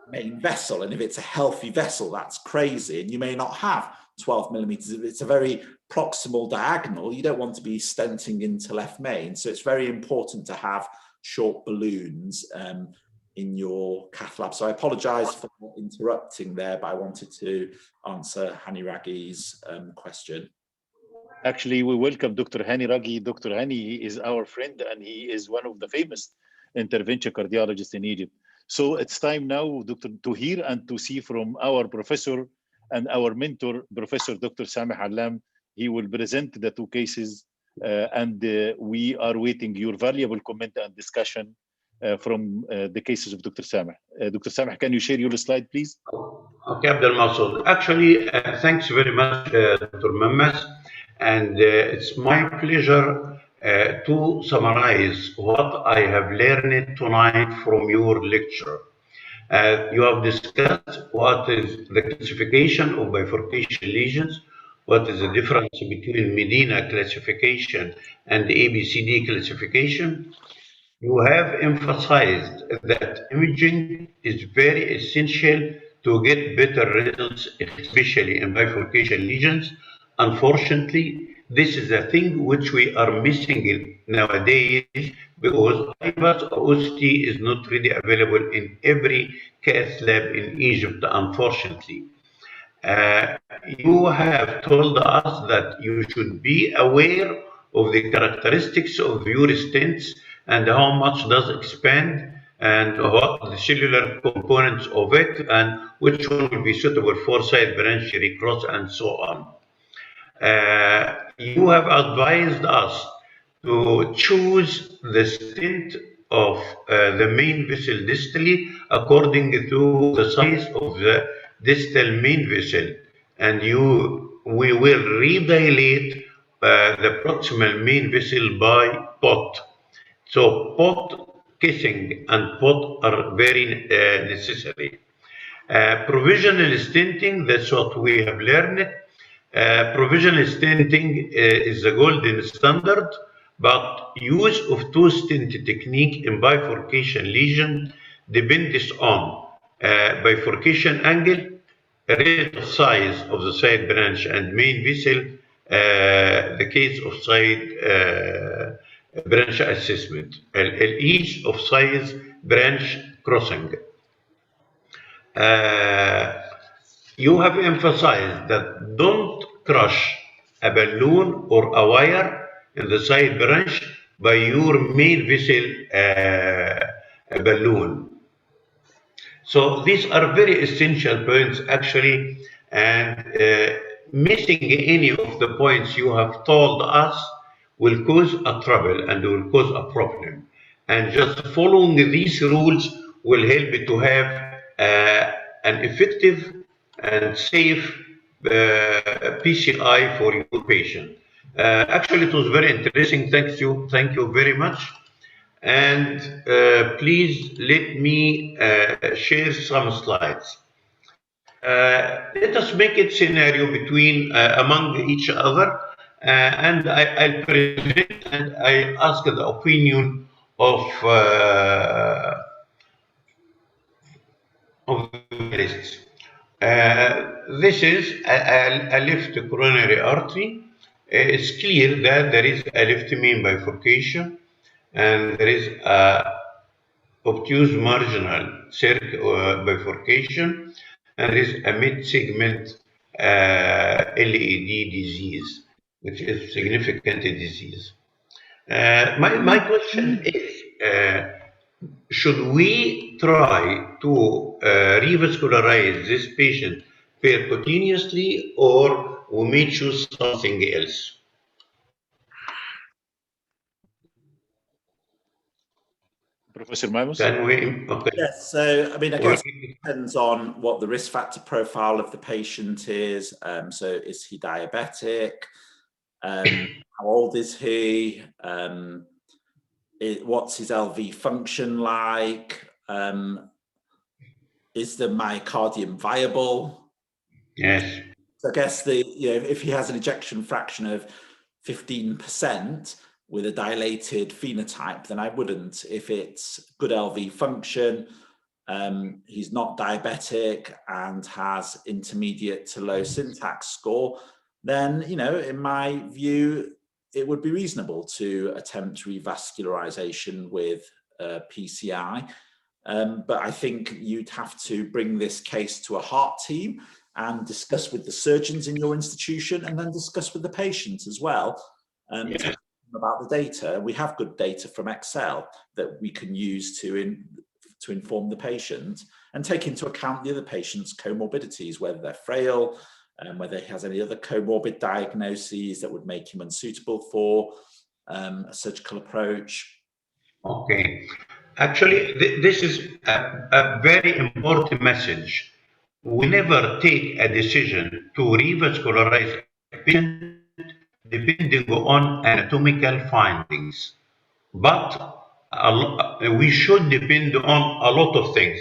main vessel. And if it's a healthy vessel, that's crazy. And you may not have 12 millimeters. If it's a very proximal diagonal, you don't want to be stenting into left main. So it's very important to have short balloons in your cath lab. So I apologize for interrupting there, but I wanted to answer Hani Raghi's question. Actually, we welcome Dr. Hani Raghi. Dr. Hani is our friend, and he is one of the famous intervention cardiologists in Egypt. So it's time now, Doctor, to hear and to see from our professor and our mentor, Professor Dr. Samih Alam. He will present the 2 cases, and we are waiting your valuable comment and discussion from the cases of Dr. Samih. Dr. Samih, can you share your slide, please? Okay, Abdel Masoud. Actually, thanks very much, Dr. Mammas. And it's my pleasure to summarize what I have learned tonight from your lecture. You have discussed what is the classification of bifurcation lesions, what is the difference between Medina classification and ABCD classification. You have emphasized that imaging is very essential to get better results, especially in bifurcation lesions. Unfortunately, this is a thing which we are missing nowadays because bypass OCT is not really available in every cath lab in Egypt, unfortunately. You have told us that you should be aware of the characteristics of your stents and how much does expand and what the cellular components of it and which one will be suitable for side branch recross and so on. You have advised us to choose the stent of the main vessel distally according to the size of the distal main vessel, and we will redilate the proximal main vessel by pot. So pot kissing and pot are very necessary. Provisional stenting, that's what we have learned. Provisional stenting is the golden standard, but use of 2-stent technique in bifurcation lesion depends on bifurcation angle, relative size of the side branch and main vessel, the case of side branch assessment, each of size branch crossing. You have emphasized that don't crush a balloon or a wire in the side branch by your main vessel balloon. So these are very essential points actually, and missing any of the points you have told us will cause a trouble and will cause a problem. And just following these rules will help to have an effective and safe PCI for your patient. Actually, it was very interesting. Thank you very much. And please let me share some slides. Let us make it scenario between among each other, and I'll present and I ask the opinion of the panelists. This is a left coronary artery. It's clear that there is a left main bifurcation, and there is a obtuse marginal bifurcation, and there is a mid-segment LAD disease, which is significant disease. My question is, should we try to revascularize this patient percutaneously, or we may choose something else? Professor Mamus? Can we? Okay. Yes, so I mean, I guess it depends on what the risk factor profile of the patient is. So is he diabetic? How old is he? What's his LV function like? Is the myocardium viable? Yes. So I guess if he has an ejection fraction of 15% with a dilated phenotype, then I wouldn't. If it's good LV function, he's not diabetic and has intermediate to low syntax score, then, in my view, it would be reasonable to attempt revascularization with PCI. But I think you'd have to bring this case to a heart team and discuss with the surgeons in your institution, and then discuss with the patient as well. Yes. About the data. We have good data from Excel that we can use to inform the patient and take into account the other patient's comorbidities, whether they're frail, and whether he has any other comorbid diagnoses that would make him unsuitable for a surgical approach. Okay. Actually, this is a very important message. We never take a decision to revascularize a patient depending on anatomical findings, but we should depend on a lot of things.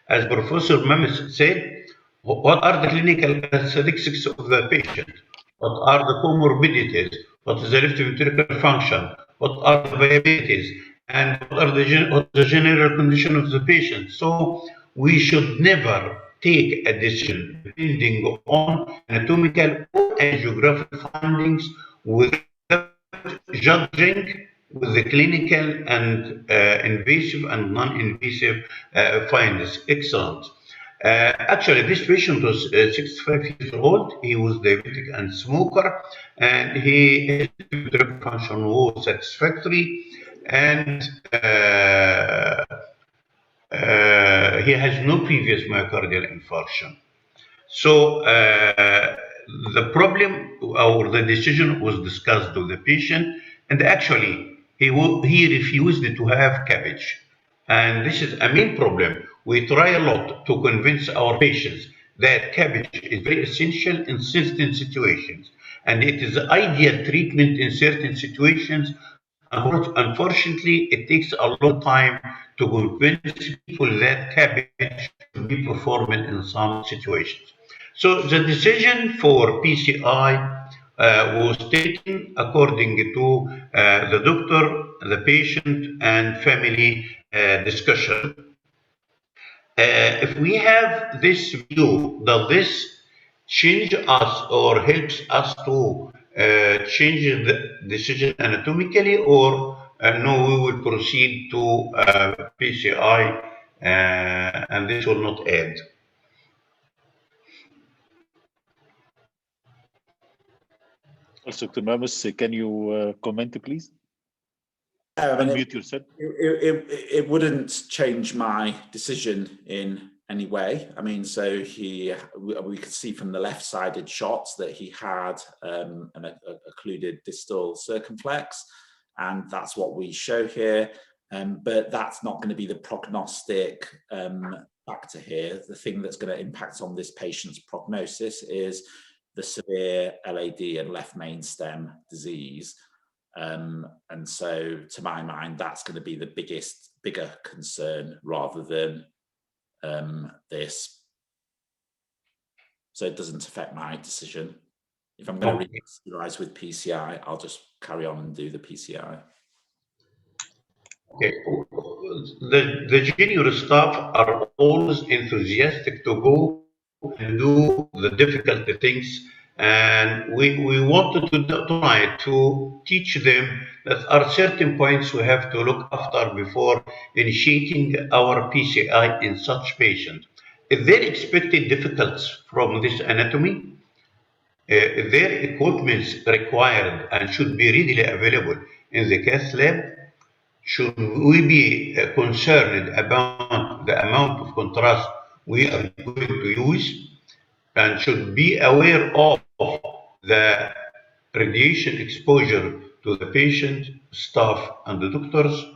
As Professor Mamus said, what are the clinical characteristics of the patient? What are the comorbidities? What is the left ventricular function? What are the liabilities? And what are the general condition of the patient? So we should never take a decision depending on anatomical or angiographic findings without judging with the clinical and invasive and non-invasive findings. Excellent. Actually, this patient was 65 years old. He was diabetic and smoker, and his ventricular function was satisfactory, and he has no previous myocardial infarction. So the problem or the decision was discussed with the patient, and actually he refused to have CABG. And this is a main problem. We try a lot to convince our patients that CABG is very essential in certain situations, and it is the ideal treatment in certain situations. Unfortunately, it takes a lot of time to convince people that CABG should be performed in some situations. So the decision for PCI was taken according to the doctor, the patient, and family discussion. If we have this view, does this change us or helps us to change the decision anatomically, or no, we will proceed to PCI, and this will not add. Also, Dr. Mamus, can you comment, please? I mean, Unmute yourself. It wouldn't change my decision in any way. I mean, so we could see from the left-sided shots that he had an occluded distal circumflex, and that's what we show here. But that's not going to be the prognostic factor here. The thing that's going to impact on this patient's prognosis is the severe LAD and left main stem disease. And so, to my mind, that's going to be the bigger concern rather than this. So it doesn't affect my decision. If I'm going to revascularize with PCI, I'll just carry on and do the PCI. Okay. The junior staff are always enthusiastic to go and do the difficult things, and we wanted to try to teach them that are certain points we have to look after before initiating our PCI in such patients. If they expected difficulties from this anatomy, their equipment required and should be readily available in the cath lab. Should we be concerned about the amount of contrast we are going to use, and should be aware of the radiation exposure to the patient, staff, and the doctors?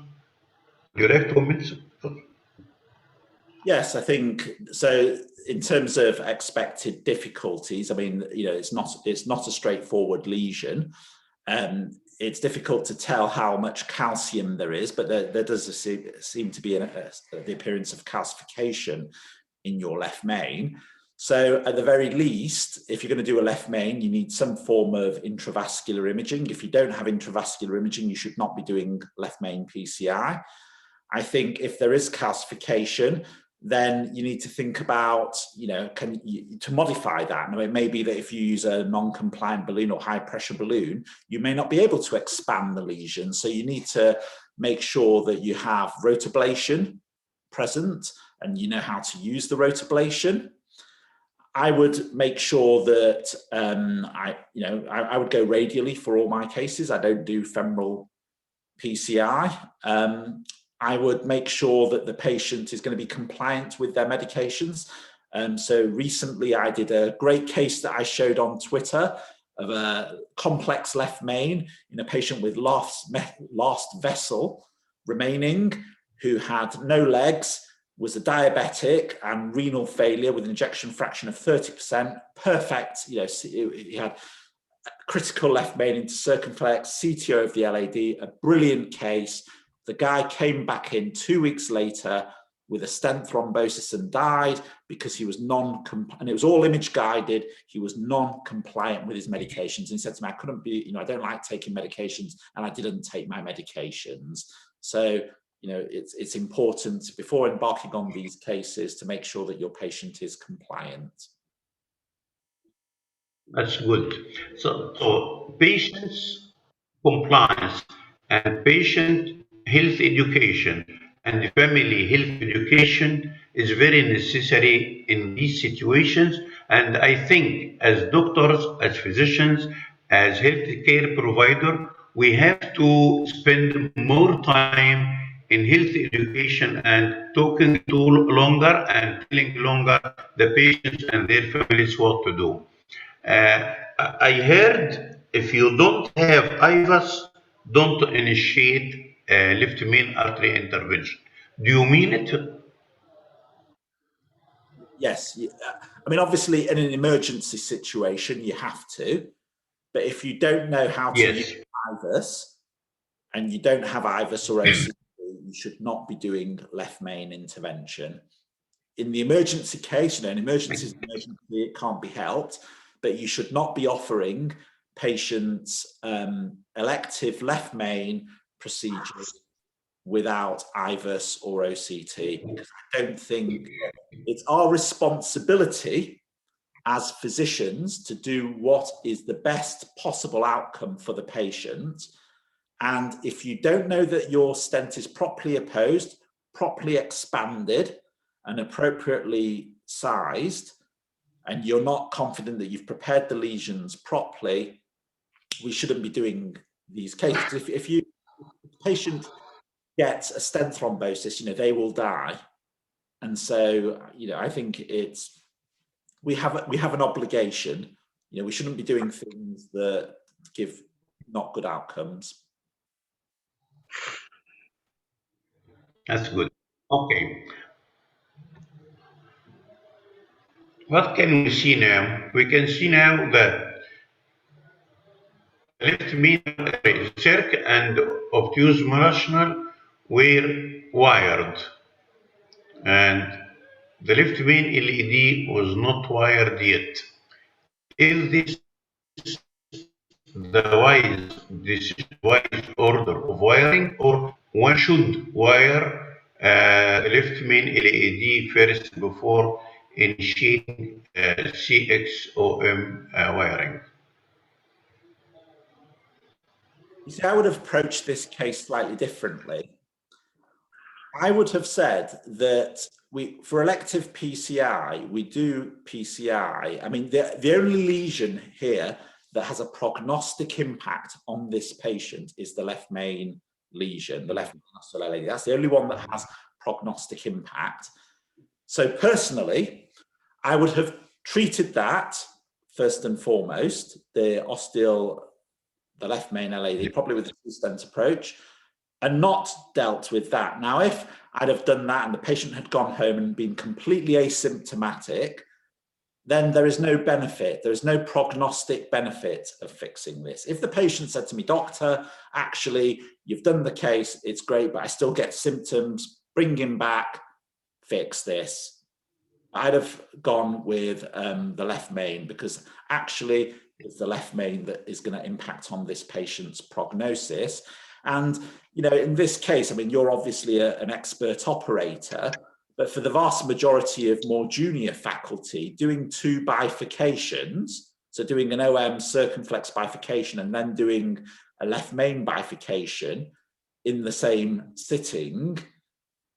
Direct comments? Yes, I think so. In terms of expected difficulties, I mean, it's not a straightforward lesion. It's difficult to tell how much calcium there is, but there does seem to be the appearance of calcification in your left main. So at the very least, if you're going to do a left main, you need some form of intravascular imaging. If you don't have intravascular imaging, you should not be doing left main PCI. I think if there is calcification, then you need to think about, to modify that. Now, it may be that if you use a non-compliant balloon or high pressure balloon, you may not be able to expand the lesion. So you need to make sure that you have rotablation present and you know how to use the rotablation. I would make sure that I would go radially for all my cases. I don't do femoral PCI. I would make sure that the patient is going to be compliant with their medications. So recently I did a great case that I showed on Twitter of a complex left main in a patient with lost vessel remaining, who had no legs, was a diabetic and renal failure with an ejection fraction of 30%, perfect. He had critical left main into circumflex, CTO of the LAD, a brilliant case. The guy came back in 2 weeks later with a stent thrombosis and died because he was and it was all image guided. He was non-compliant with his medications. And he said to me, I couldn't be, I don't like taking medications, and I didn't take my medications. So, it's important before embarking on these cases to make sure that your patient is compliant. That's good. So patients' compliance and patient health education and family health education is very necessary in these situations. And I think as doctors, as physicians, as healthcare provider, we have to spend more time in health education and talking to longer and telling longer the patients and their families what to do. I heard if you don't have IVUS, don't initiate left main artery intervention. Do you mean it? Yes. I mean, obviously, in an emergency situation, you have to. But if you don't know how to use IVUS and you don't have IVUS or OCT, you should not be doing left main intervention. In the emergency case, an emergency is an emergency, it can't be helped, but you should not be offering patients elective left main procedures without IVUS or OCT, because I don't think it's our responsibility as physicians to do what is the best possible outcome for the patient. And if you don't know that your stent is properly opposed, properly expanded, and appropriately sized, and you're not confident that you've prepared the lesions properly, we shouldn't be doing these cases. If the patient gets a stent thrombosis, they will die. And so, I think we have an obligation. We shouldn't be doing things that give not good outcomes. That's good. Okay. What can we see now? We can see now that left main circ and obtuse marginal were wired, and the left main LED was not wired yet. Is this the wise order of wiring, or one should wire left main LED first before initiating CXOM wiring? You see, I would have approached this case slightly differently. I would have said that for elective PCI, we do PCI. I mean, the only lesion here that has a prognostic impact on this patient is the left main lesion, the left main LED. That's the only one that has prognostic impact. So personally, I would have treated that first and foremost, the left main LED, probably with a two-stent approach, and not dealt with that. Now, if I'd have done that and the patient had gone home and been completely asymptomatic, then there is no benefit. There is no prognostic benefit of fixing this. If the patient said to me, doctor, actually, you've done the case, it's great, but I still get symptoms, bring him back, fix this, I'd have gone with the left main, because actually it's the left main that is going to impact on this patient's prognosis. And, in this case, I mean, you're obviously an expert operator, but for the vast majority of more junior faculty, doing two bifurcations, so doing an OM circumflex bifurcation and then doing a left main bifurcation in the same sitting,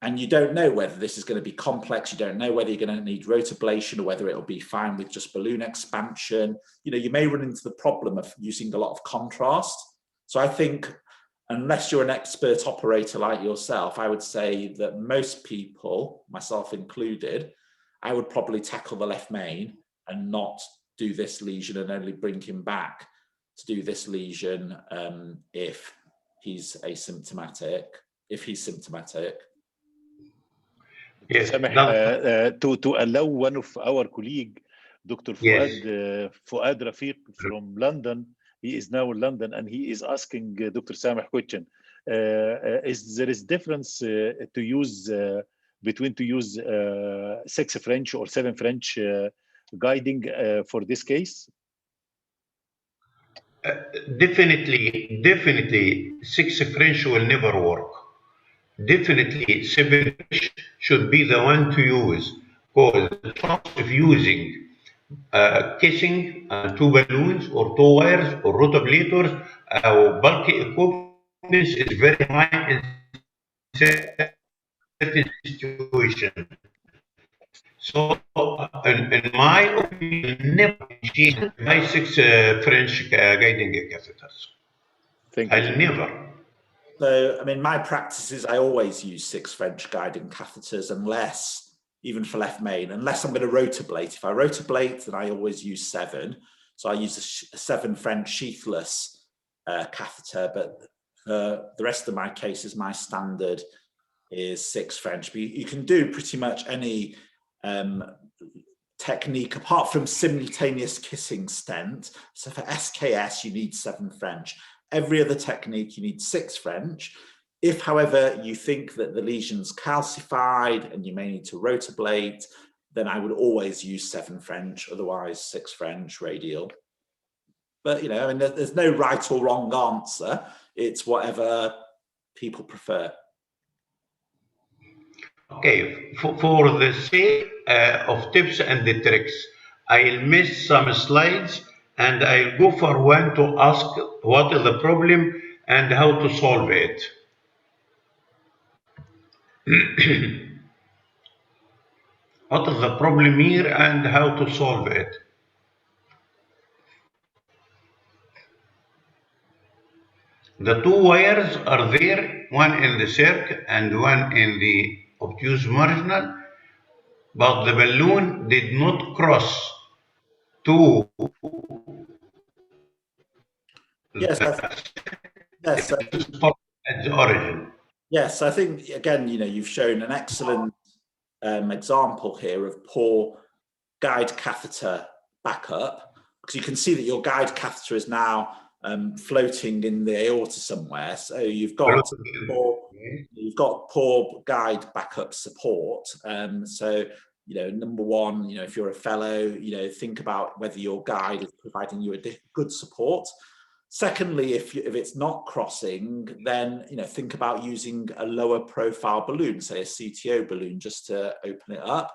and you don't know whether this is going to be complex, you don't know whether you're going to need rotablation or whether it'll be fine with just balloon expansion. You may run into the problem of using a lot of contrast. So I think, unless you're an expert operator like yourself, I would say that most people, myself included, I would probably tackle the left main and not do this lesion, and only bring him back to do this lesion if he's asymptomatic, if he's symptomatic. Yes. To allow one of our colleague, Dr. Fuad Rafiq from London, he is now in London, and he is asking Dr. Sameh question. Is there is difference between 6 French or 7 French guiding for this case? Definitely 6 French will never work. Definitely 7 French should be the one to use, because the chance of using kissing 2 balloons or 2 wires or rotablators or bulky equipment is very high in certain situations. So, in my opinion, never change my 6 French guiding catheters. I'll never. So, I mean, my practice is I always use 6 French guiding catheters, unless, even for left main, unless I'm going to rotablate. If I rotablate, then I always use 7. So I use a 7 French sheathless catheter, but the rest of my cases, my standard is 6 French. But you can do pretty much any technique apart from simultaneous kissing stent. So for SKS, you need 7 French. Every other technique, you need 6 French. If, however, you think that the lesion's calcified and you may need to rotablate, then I would always use 7 French, otherwise 6 French radial. But, I mean, there's no right or wrong answer. It's whatever people prefer. Okay, for the sake of tips and the tricks, I'll miss some slides and I'll go for one to ask what is the problem and how to solve it. What is the problem here and how to solve it? The two wires are there, one in the circ and one in the obtuse marginal, but the balloon did not cross to Yes, yes, spot at the origin. Yes, I think, again, you've shown an excellent example here of poor guide catheter backup, because you can see that your guide catheter is now floating in the aorta somewhere. So you've got poor guide backup support. So, number one, if you're a fellow, think about whether your guide is providing you a good support. Secondly, if it's not crossing, then think about using a lower profile balloon, say a CTO balloon, just to open it up.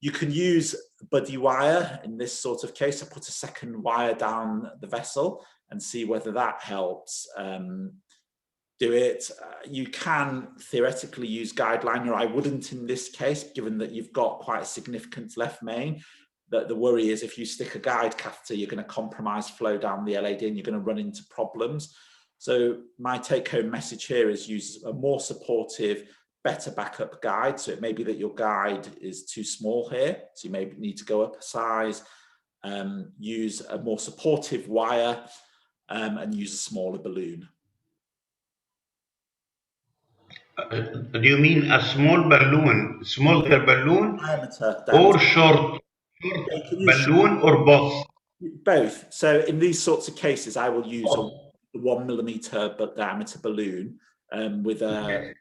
You can use buddy wire in this sort of case. I put a second wire down the vessel and see whether that helps do it. You can theoretically use guide liner. I wouldn't in this case, given that you've got quite a significant left main. That the worry is if you stick a guide catheter, you're going to compromise flow down the LAD and you're going to run into problems. So my take-home message here is use a more supportive, better backup guide. So it may be that your guide is too small here, so you may need to go up a size, use a more supportive wire, and use a smaller balloon. Do you mean a small balloon, smaller balloon, Diameter. or short balloon, or both? Both. So in these sorts of cases, I will use a 1 millimeter diameter balloon with a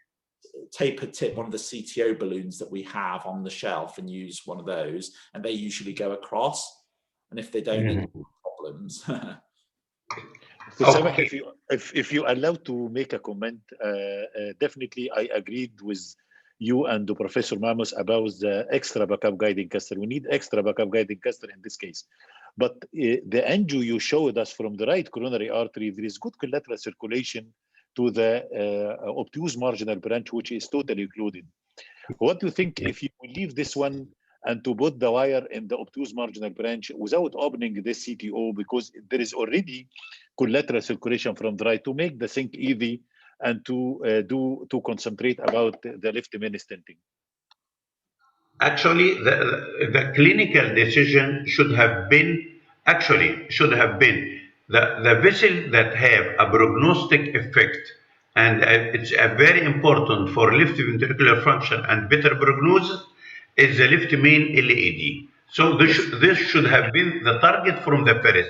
tapered tip, one of the CTO balloons that we have on the shelf, and use one of those, and they usually go across. And if they don't, problems. So Samah, if you allow to make a comment, definitely I agreed with you and the Professor Mamos about the extra backup guiding catheter. We need extra backup guiding catheter in this case. But the angio you showed us from the right coronary artery, there is good collateral circulation to the obtuse marginal branch, which is totally occluded. What do you think if you leave this one and to put the wire in the obtuse marginal branch without opening this CTO, because there is already collateral circulation from the right, to make the sync easy and to concentrate about the left main stenting? Actually, the clinical decision should have been the vessel that have a prognostic effect, and it's very important for left ventricular function and better prognosis, is the left main LAD. So this should have been the target from the first.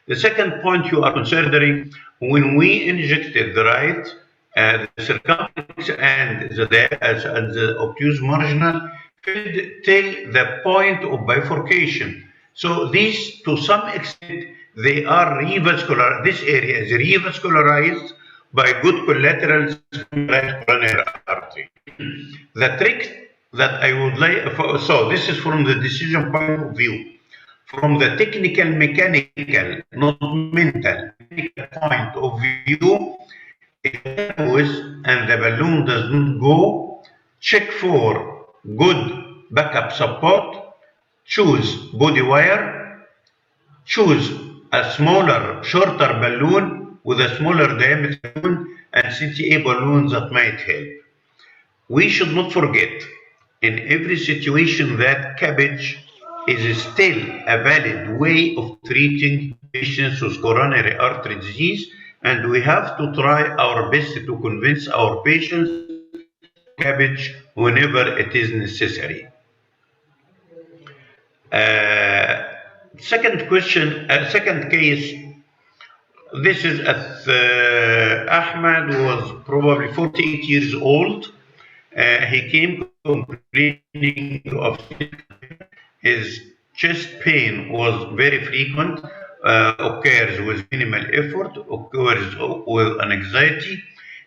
The second point you are considering, when we injected the right, the circumference and the obtuse marginal filled till the point of bifurcation. So these, to some extent, they are revascular. This area is revascularized by good collateral coronary artery. The trick that I would like, so this is from the decision point of view. From the technical, mechanical, not mental, point of view, and the balloon does not go, check for good backup support, choose body wire, choose a smaller, shorter balloon with a smaller diameter balloon, and CTA balloons that might help. We should not forget, in every situation, that CABG is still a valid way of treating patients with coronary artery disease, and we have to try our best to convince our patients CABG whenever it is necessary. Second question, second case, this is Ahmed, who was probably 48 years old. He came complaining of his chest pain was very frequent, occurs with minimal effort, occurs with an anxiety.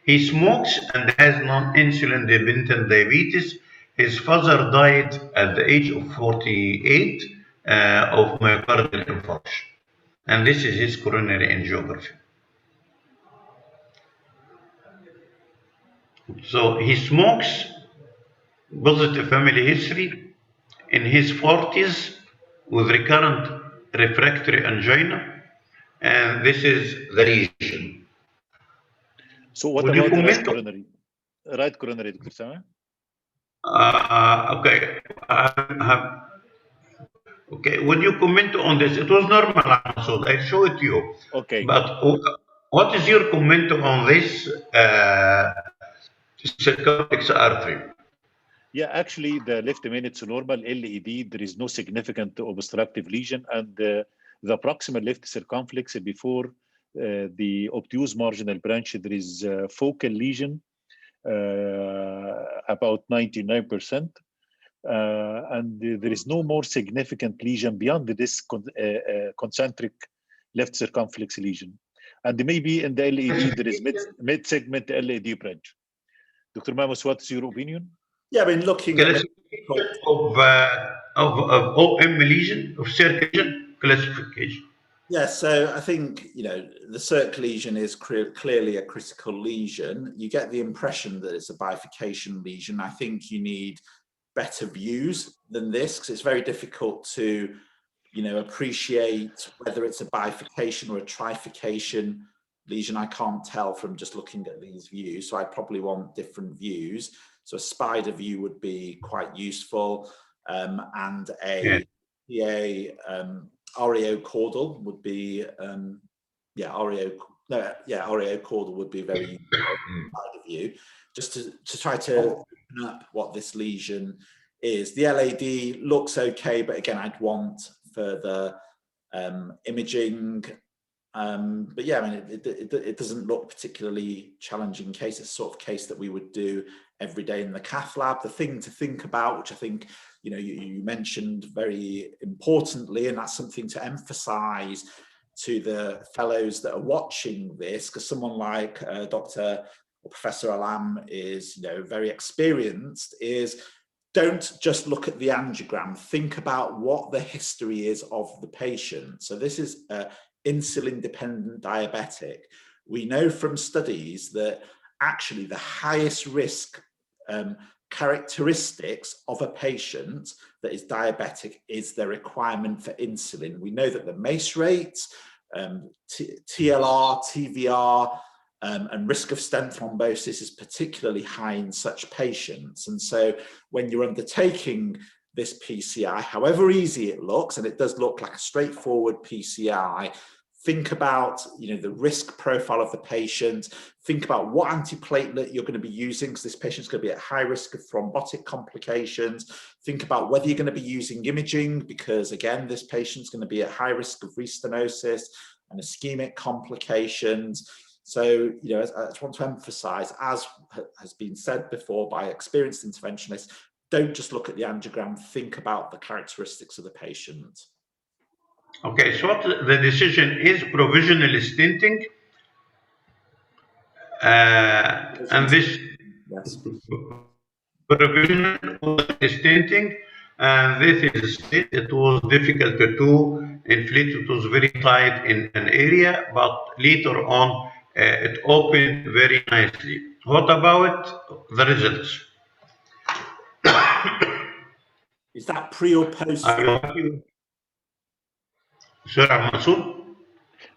He smokes and has non-insulin dependent diabetes. His father died at the age of 48 of myocardial infarction. And this is his coronary angiography. So he smokes, positive family history, in his 40s with recurrent refractory angina, and this is the lesion. So what Would you about the right comment? coronary? Right coronary, Dr. Sameh? Okay. Okay. Would you comment on this? It was normal, so I show it to you. Okay. But what is your comment on this circumflex artery? Yeah, actually, the left main, it's normal LED. There is no significant obstructive lesion, and the proximal left circumflex before the obtuse marginal branch, there is a focal lesion, about 99%, and there is no more significant lesion beyond this concentric left circumflex lesion. And maybe in the LED, there is mid-segment LED branch. Dr. Mamos, what's your opinion? Yeah, I mean, looking at of OM lesion, of circulation classification. yeah, so I think, you know, the circ lesion is clearly a critical lesion. You get the impression that it's a bifurcation lesion. I think you need better views than this, because it's very difficult to, you know, appreciate whether it's a bifurcation or a trifurcation lesion. I can't tell from just looking at these views, so I probably want different views. So a spider view would be quite useful, and a REO caudal would be REO caudal would be very useful view, just to try to open up what this lesion is. The LAD looks okay, but again, I'd want further imaging. But yeah, I mean, it doesn't look particularly challenging case. It's the sort of case that we would do every day in the cath lab. The thing to think about, which I think, you know, you mentioned very importantly, and that's something to emphasize to the fellows that are watching this, because someone like Dr. or Professor علام is, you know, very experienced, is don't just look at the angiogram, think about what the history is of the patient. So this is insulin-dependent diabetic. We know from studies that actually the highest risk characteristics of a patient that is diabetic is their requirement for insulin. We know that the MACE rates, TLR, TVR, and risk of stent thrombosis is particularly high in such patients. And so when you're undertaking this PCI, however easy it looks, and it does look like a straightforward PCI, think about, you know, the risk profile of the patient, think about what antiplatelet you're going to be using, because this patient's going to be at high risk of thrombotic complications. Think about whether you're going to be using imaging, because again, this patient's going to be at high risk of restenosis and ischemic complications. So, you know, I just want to emphasize, as has been said before by experienced interventionists, don't just look at the angiogram, think about the characteristics of the patient. Okay, so what the decision is provisional stenting, and this provisional stenting, and this is it was difficult to inflate. It was very tight in an area, but later on it opened very nicely. What about the results? Is that pre or post?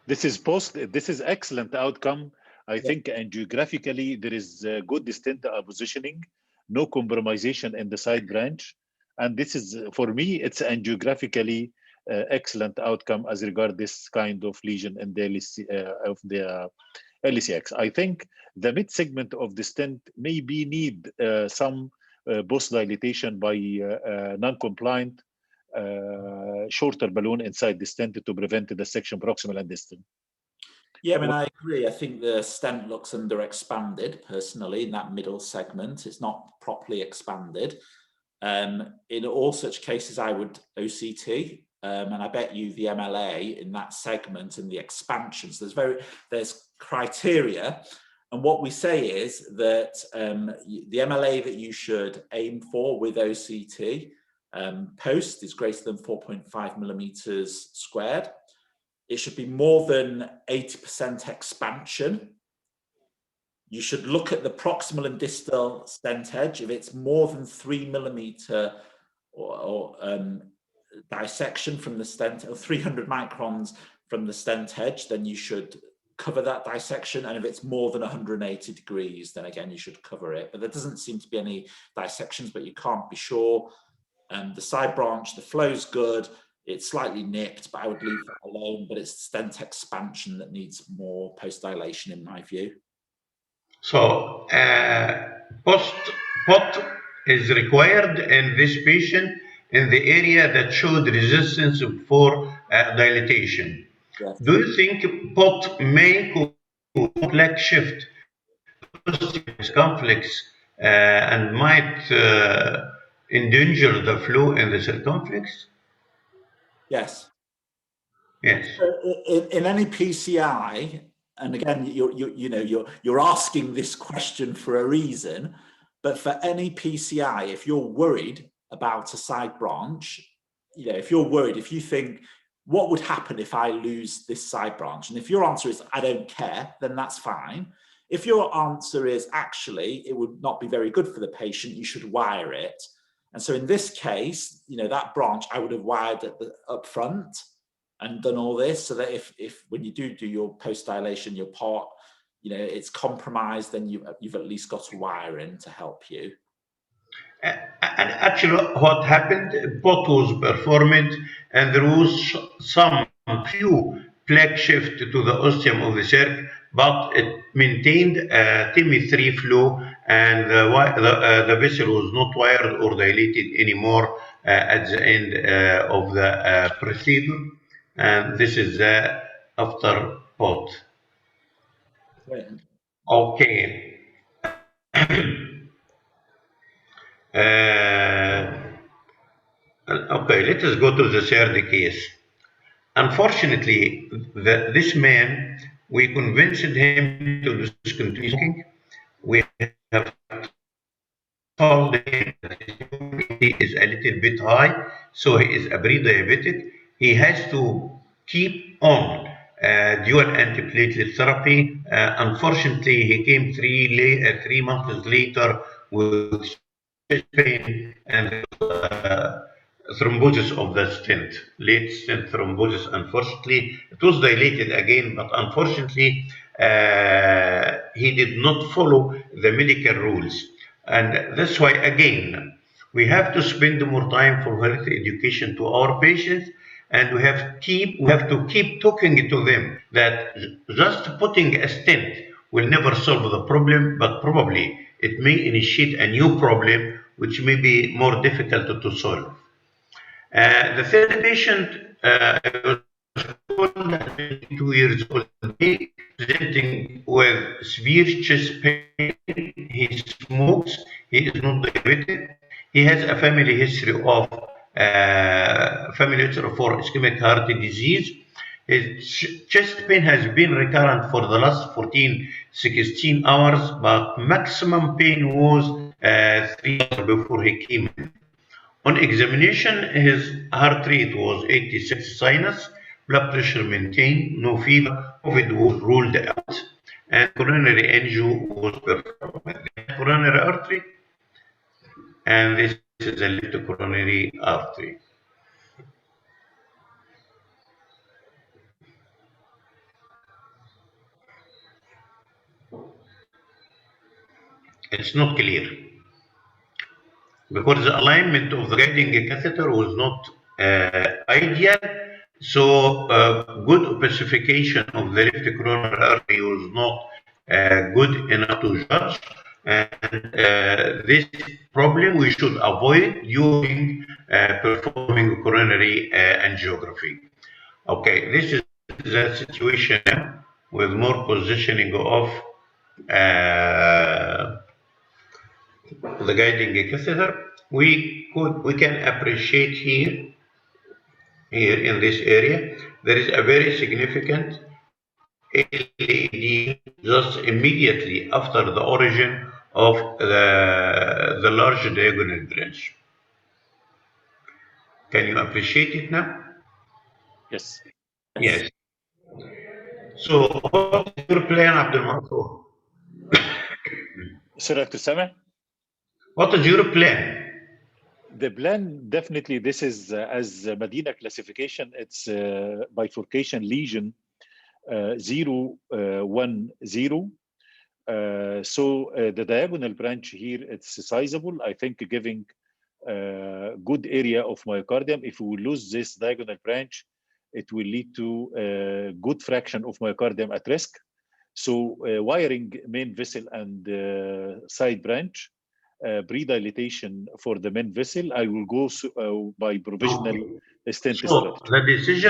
This is excellent outcome. I think angiographically there is good stent positioning, no compromisation in the side branch, and this is, for me, it's angiographically excellent outcome as regard this kind of lesion in the LCX. I think the mid segment of the stent maybe need some post dilatation by non-compliant shorter balloon inside the stent to prevent the dissection proximal and distal. Yeah, I mean, I agree. I think the stent looks underexpanded personally in that middle segment. It's not properly expanded. In all such cases, I would OCT, and I bet you the MLA in that segment and the expansions. There's criteria, and what we say is that the MLA that you should aim for with OCT post is greater than 4.5 millimeters squared. It should be more than 80% expansion. you should look at the proximal and distal stent edge. If it's more than 3 millimeter or dissection from the stent, or 300 microns from the stent edge, then you should cover that dissection. And if it's more than 180 degrees, then again, you should cover it. But there doesn't seem to be any dissections, but you can't be sure. The side branch, the flow's good. It's slightly nipped, but I would leave that alone. But it's stent expansion that needs more post-dilation, in my view. So, pot is required in this patient in the area that showed resistance for dilatation. Yes. Do you think pot may cause plaque shift, circumflex, and might endanger the flow in the circumflex? Yes. Yes. In any PCI, and again, you're asking this question for a reason, but for any PCI, if you're worried about a side branch, if you're worried, if you think, what would happen if I lose this side branch? And if your answer is, I don't care, then that's fine. If your answer is, actually, it would not be very good for the patient, you should wire it. And so in this case, that branch, I would have wired up front and done all this, so that if when you do your post-dilation, your pot, it's compromised, then you've at least got a wire in to help you. And actually, what happened, pot was performed, and there was some few plaque shift to the ostium of the circ, but it maintained a TIMI3 flow, and the vessel was not wired or dilated anymore at the end of the procedure. And this is after pot. Okay. Okay, let us go to the third case. Unfortunately, this man, we convinced him to discontinue smoking. We have told him that his immunity is a little bit high, so he is a pre-diabetic. He has to keep on dual antiplatelet therapy. Unfortunately, he came 3 months later with chest pain and thrombosis of the stent, late stent thrombosis. Unfortunately, it was dilated again, but unfortunately, he did not follow the medical rules. And that's why, again, we have to spend more time for health education to our patients, and we have to keep talking to them that just putting a stent will never solve the problem, but probably it may initiate a new problem which may be more difficult to solve. The third patient was 22 years old, presenting with severe chest pain. He smokes, he is not diabetic, he has a family history for ischemic heart disease. His chest pain has been recurrent for the last 16 hours, but maximum pain was 3 hours before he came in. On examination, his heart rate was 86 sinus, blood pressure maintained, no fever, COVID was ruled out, and coronary angio was performed. The coronary artery, and this is a left coronary artery. It's not clear, because the alignment of the guiding catheter was not ideal, so good opacification of the left coronary artery was not good enough to judge, and this problem we should avoid during performing coronary angiography. Okay, this is the situation now with more positioning of the guiding catheter. We can appreciate here in this area there is a very significant LED just immediately after the origin of the large diagonal branch. Can you appreciate it now? Yes. Yes. So what is your plan, Abdul Mansour? So, Dr. Sameh? What is your plan? The plan, definitely, this is as Medina classification, it's bifurcation lesion 0, 1, 0. So the diagonal branch here, it's sizable, I think, giving good area of myocardium. If we lose this diagonal branch, it will lead to a good fraction of myocardium at risk. So wiring main vessel and side branch, pre-dilatation for the main vessel, I will go by provisional stent So strategy.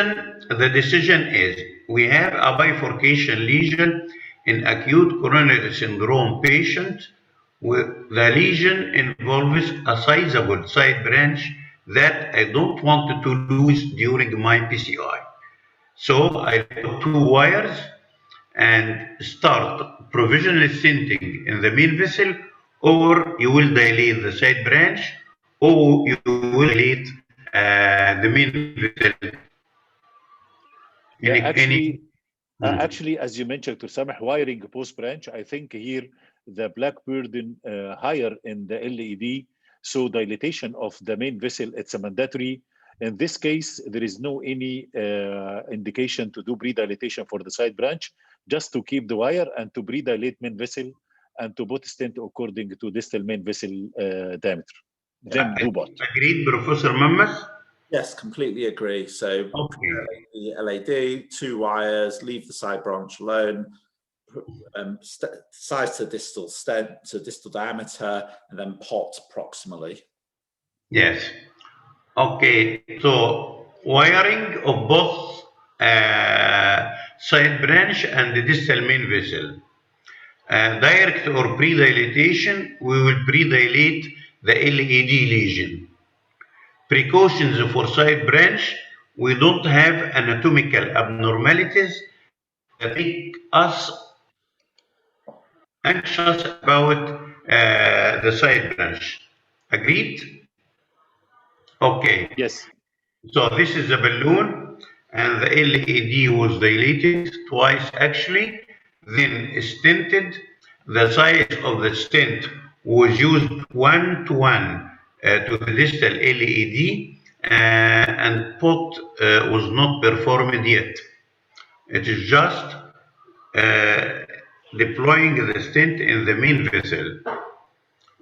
the decision is we have a bifurcation lesion in acute coronary syndrome patient. The lesion involves a sizable side branch that I don't want to lose during my PCI. So I put 2 wires and start provisional stenting in the main vessel, or you will dilate the side branch, or you will dilate the main vessel. Actually, as you mentioned, Dr. Sameh, wiring post branch, I think here the black burden higher in the LED, so dilatation of the main vessel, it's a mandatory. In this case, there is no any indication to do pre-dilatation for the side branch, just to keep the wire and to pre-dilate main vessel and to put stent according to distal main vessel diameter. Then do both. Agreed, Professor Mammas? Yes, completely agree. So the LAD, 2 wires, leave the side branch alone, size to distal stent to distal diameter, and then pot proximally. Yes. Okay, so wiring of both side branch and the distal main vessel. Direct or pre-dilatation, we will pre-dilate the LED lesion. Precautions for side branch, we don't have anatomical abnormalities that make us anxious about the side branch. Agreed? Okay. Yes. So this is a balloon, and the LED was dilated twice actually, then stented. The size of the stent was used 1:1 to the distal LED, and pot was not performed yet. It is just deploying the stent in the main vessel.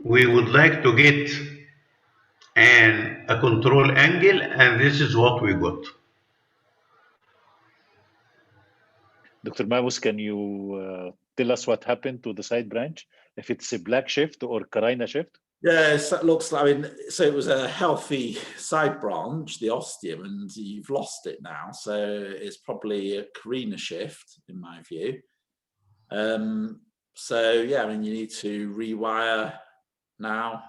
We would like to get a control angle, and this is what we got. Dr. Mavus, can you tell us what happened to the side branch? If it's a black shift or carina shift? Yes, that looks like, I mean, so it was a healthy side branch, the ostium, and you've lost it now. So it's probably a carina shift, in my view. So yeah, I mean, you need to rewire now.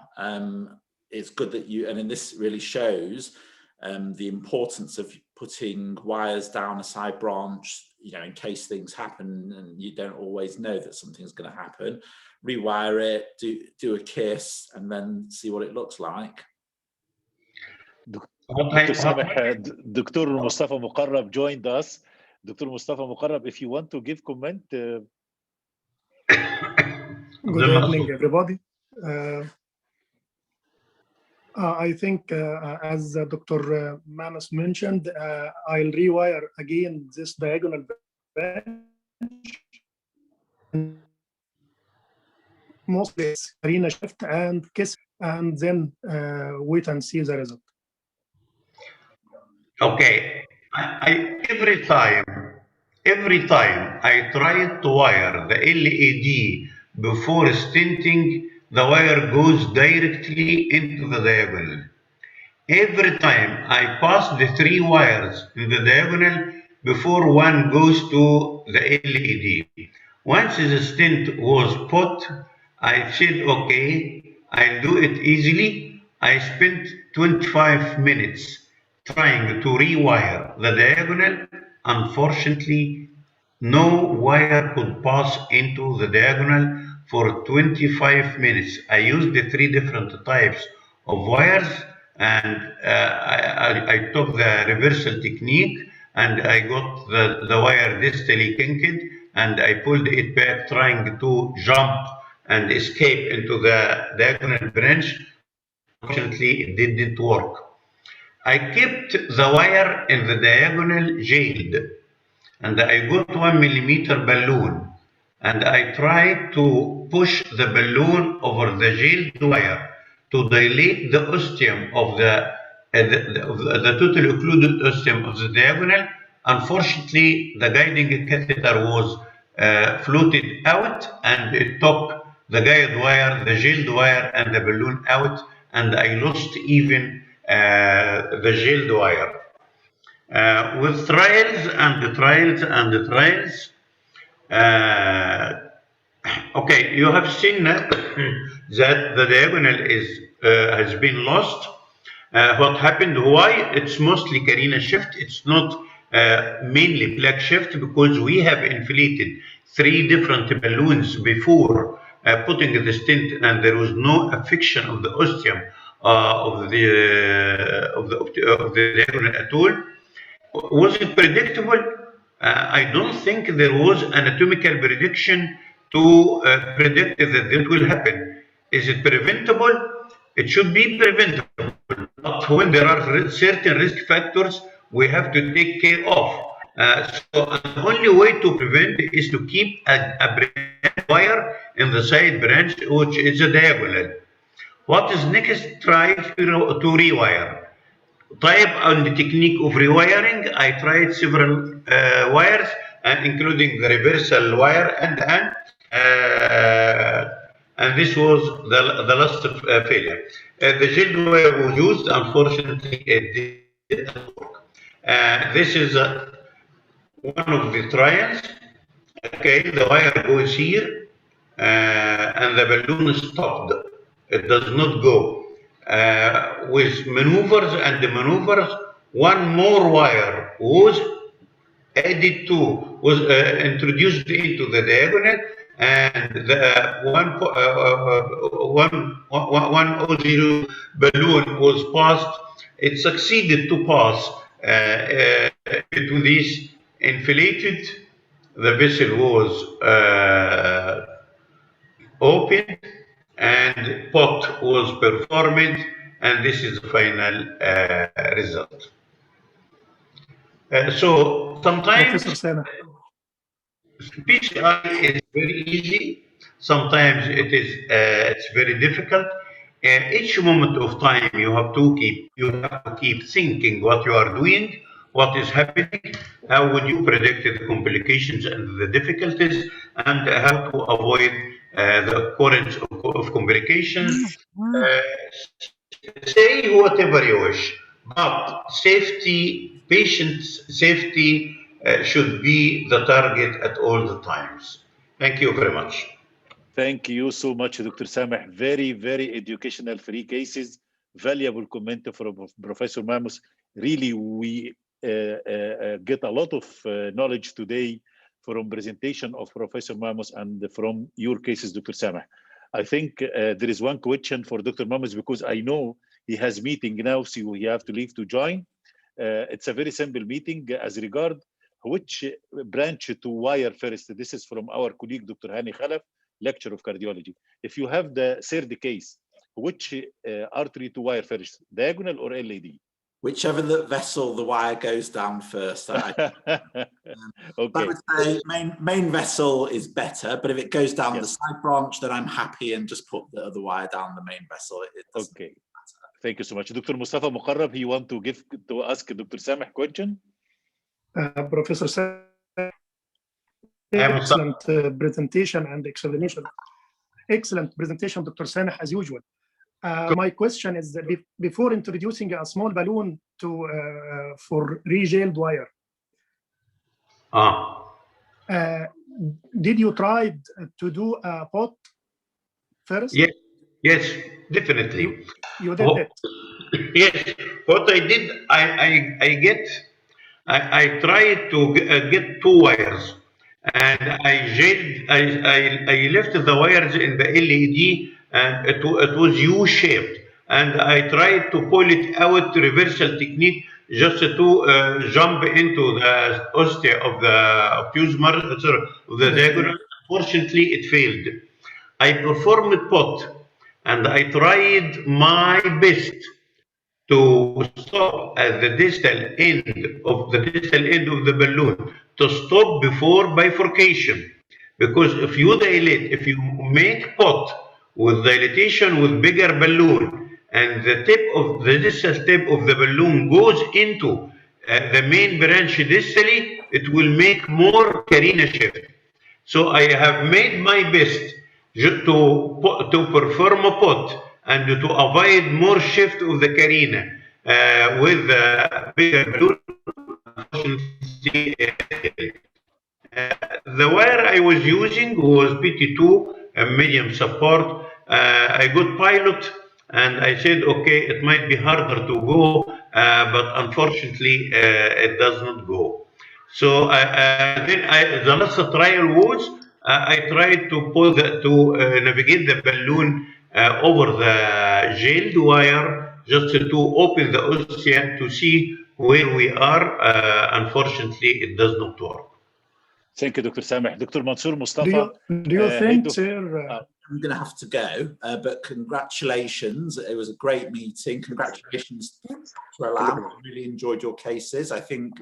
It's good that you, and this really shows the importance of putting wires down a side branch, you know, in case things happen and you don't always know that something's going to happen. Rewire it, do a kiss, and then see what it looks like. Dr. Samah, Dr. Mustafa Muqarrab joined us. Dr. Mustafa Muqarrab, if you want to give comment. Good evening, everybody. I think, as Dr. Manus mentioned, I'll rewire again this diagonal branch. Mostly it's carina shift and kiss, and then wait and see the result. Okay, every time I try to wire the LED before stenting, the wire goes directly into the diagonal. Every time I pass the 3 wires in the diagonal before one goes to the LED. Once the stent was put, I said, okay, I'll do it easily. I spent 25 minutes trying to rewire the diagonal. Unfortunately, no wire could pass into the diagonal for 25 minutes. I used the 3 different types of wires, and I took the reversal technique, and I got the wire distally kinked, and I pulled it back, trying to jump and escape into the diagonal branch. Unfortunately, it didn't work. I kept the wire in the diagonal jailed, and I got 1 millimeter balloon, and I tried to push the balloon over the jailed wire to dilate the ostium of the total occluded ostium of the diagonal. Unfortunately, the guiding catheter was floated out, and it took the guide wire, the jailed wire, and the balloon out, and I lost even the jailed wire. With trials and trials and trials, okay, you have seen that the diagonal has been lost. What happened? Why? It's mostly carina shift. It's not mainly plaque shift, because we have inflated 3 different balloons before putting the stent, and there was no affection of the ostium of the diagonal at all. Was it predictable? I don't think there was anatomical prediction to predict that it will happen. Is it preventable? It should be preventable. But when there are certain risk factors, we have to take care of. So the only way to prevent is to keep a branch wire in the side branch, which is a diagonal. What is next? Try to rewire. Type and the technique of rewiring. I tried several wires, including the reversal wire, and this was the last failure. The jailed wire was used. Unfortunately, it didn't work. This is one of the trials. Okay, the wire goes here, and the balloon stopped. It does not go. With maneuvers and maneuvers, one more wire was added to, was introduced into the diagonal, and the one O0 balloon was passed. It succeeded to pass into this inflated. The vessel was opened, and pot was performed, and this is the final result. So sometimes PCI is very easy. Sometimes it is it's very difficult. Each moment of time you have to keep thinking what you are doing, what is happening, how would you predict the complications and the difficulties, and how to avoid the occurrence of complications. Say whatever you wish, but safety, patient safety should be the target at all the times. Thank you very much. Thank you so much, Dr. Sameh. Very, very educational, free cases, valuable comment from Professor Mamos. Really, we get a lot of knowledge today from presentation of Professor Mamos and from your cases, Dr. Sameh. I think there is one question for Dr. Mamos, because I know he has meeting now, so he have to leave to join. It's a very simple meeting as regard which branch to wire first. This is from our colleague, Dr. Hani Khalaf, lecturer of cardiology. If you have the third case, which artery to wire first, diagonal or LAD? Whichever the vessel the wire goes down first. Okay. I would say main vessel is better, but if it goes down the side branch, then I'm happy and just put the other wire down the main vessel. Okay. Thank you so much. Dr. Mustafa Muqarrab, he want to ask Dr. Sameh question? Professor Sameh, excellent presentation and explanation. Excellent presentation, Dr. Sameh, as usual. My question is that before introducing a small balloon for rejailed wire, did you try to do a pot first? Yes, definitely. You did it. Yes. What I did, I tried to get 2 wires, and I left the wires in the LED, and it was U-shaped, and I tried to pull it out, reversal technique, just to jump into the ostia of the obtuse margin of the diagonal. Unfortunately, it failed. I performed POT, and I tried my best to stop at the distal end of the balloon, to stop before bifurcation. Because if you dilate, if you make POT with dilatation with bigger balloon, and the distal tip of the balloon goes into the main branch distally, it will make more carina shift. So I have made my best to perform a POT and to avoid more shift of the carina with the bigger balloon. The wire I was using was PT2, a medium support. I got pilot, and I said, okay, it might be harder to go, but unfortunately, it does not go. So then the last trial was I tried to navigate the balloon over the jailed wire, just to open the ostia to see where we are. Unfortunately, it does not work. Thank you, Dr. Sameh. Dr. Mansoor Mustafa. Do you think, sir? I'm going to have to go, but congratulations. It was a great meeting. Congratulations to Alam. I really enjoyed your cases. I think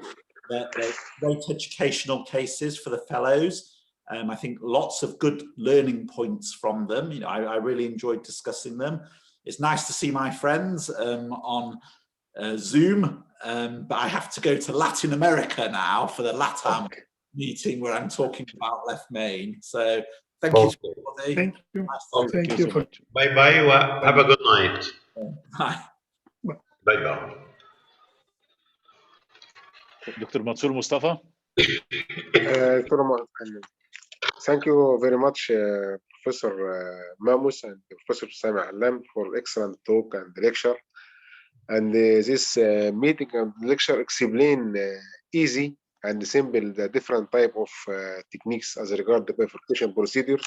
that they're great educational cases for the fellows. I think lots of good learning points from them. You know, I really enjoyed discussing them. It's nice to see my friends on Zoom, but I have to go to Latin America now for the LATAM meeting where I'm talking about left main. So thank you, everybody. Thank you. Nice Thank you for. Bye bye. Have a good night. Bye. Bye bye. Dr. Mansoor Mustafa. Thank you very much, Professor Mamus and Professor Sameh Alam, for excellent talk and lecture. And this meeting and lecture explain easy and simple the different type of techniques as regard the bifurcation procedure,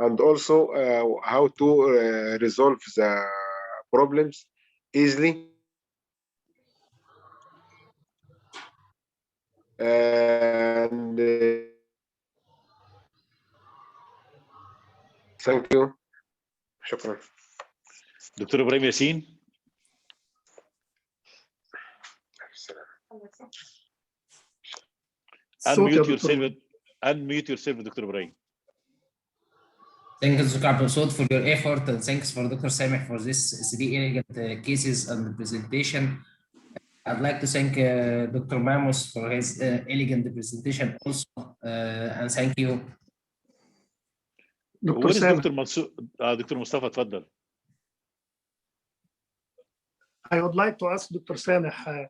and also how to resolve the problems easily. And thank you. شكرا. Dr. Ibrahim Yassin. Unmute yourself, Dr. Ibrahim. Thank you, Dr. Abdul, for your effort, and thanks for Dr. Sameh for this 3 elegant cases and the presentation. I'd like to thank Dr. Mamus for his elegant presentation also, and thank you. Dr. Mansoor, Dr. Mustafa, تفضل. I would like to ask Dr. Sameh,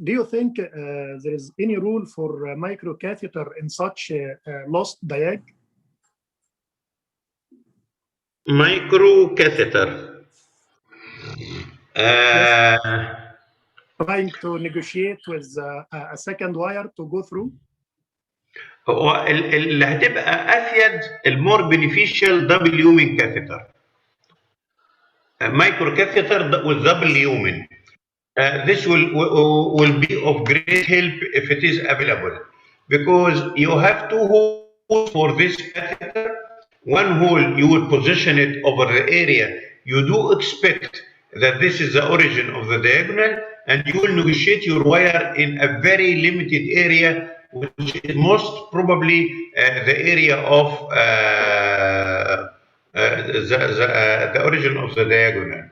do you think there is any rule for microcatheter in such lost diag? Microcatheter. Trying to negotiate with a second wire to go through? هو اللي هتبقى افيد المور بينيفيشال دبل يومن كاثيتر. Microcatheter with double lumen. This will be of great help if it is available, because you have 2 holes for this catheter. One hole you will position it over the area you do expect that this is the origin of the diagonal, and you will negotiate your wire in a very limited area, which is most probably the area of the origin of the diagonal.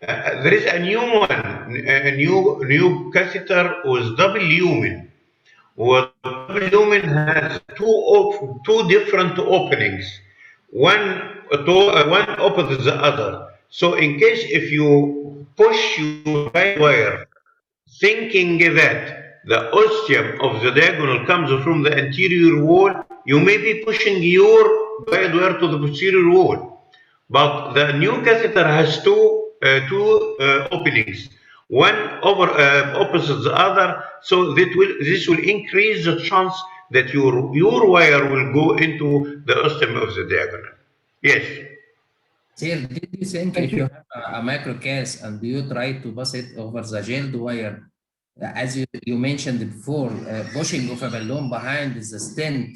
There is a new one, a new catheter with double lumen. Well, double lumen has two different openings. One opposite the other. So in case if you push your guide wire, thinking that the ostium of the diagonal comes from the anterior wall, you may be pushing your guide wire to the posterior wall. But the new catheter has two openings, one opposite the other, so this will increase the chance that your wire will go into the ostium of the diagonal. Yes. Sir, did you think if you have a microcast and you try to pass it over the jailed wire, as you mentioned before, pushing of a balloon behind the stent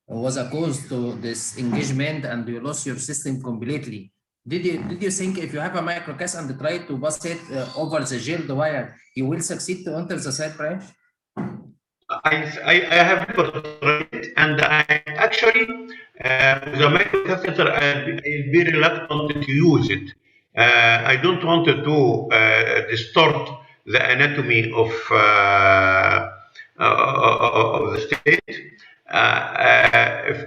was a cause to this engagement and you lost your system completely. Did you think if you have a microcast and try to pass it over the gelled wire, you will succeed to enter the side branch? I have tried, and I actually the microcatheter I'll be reluctant to use it. I don't want to distort the anatomy of the state.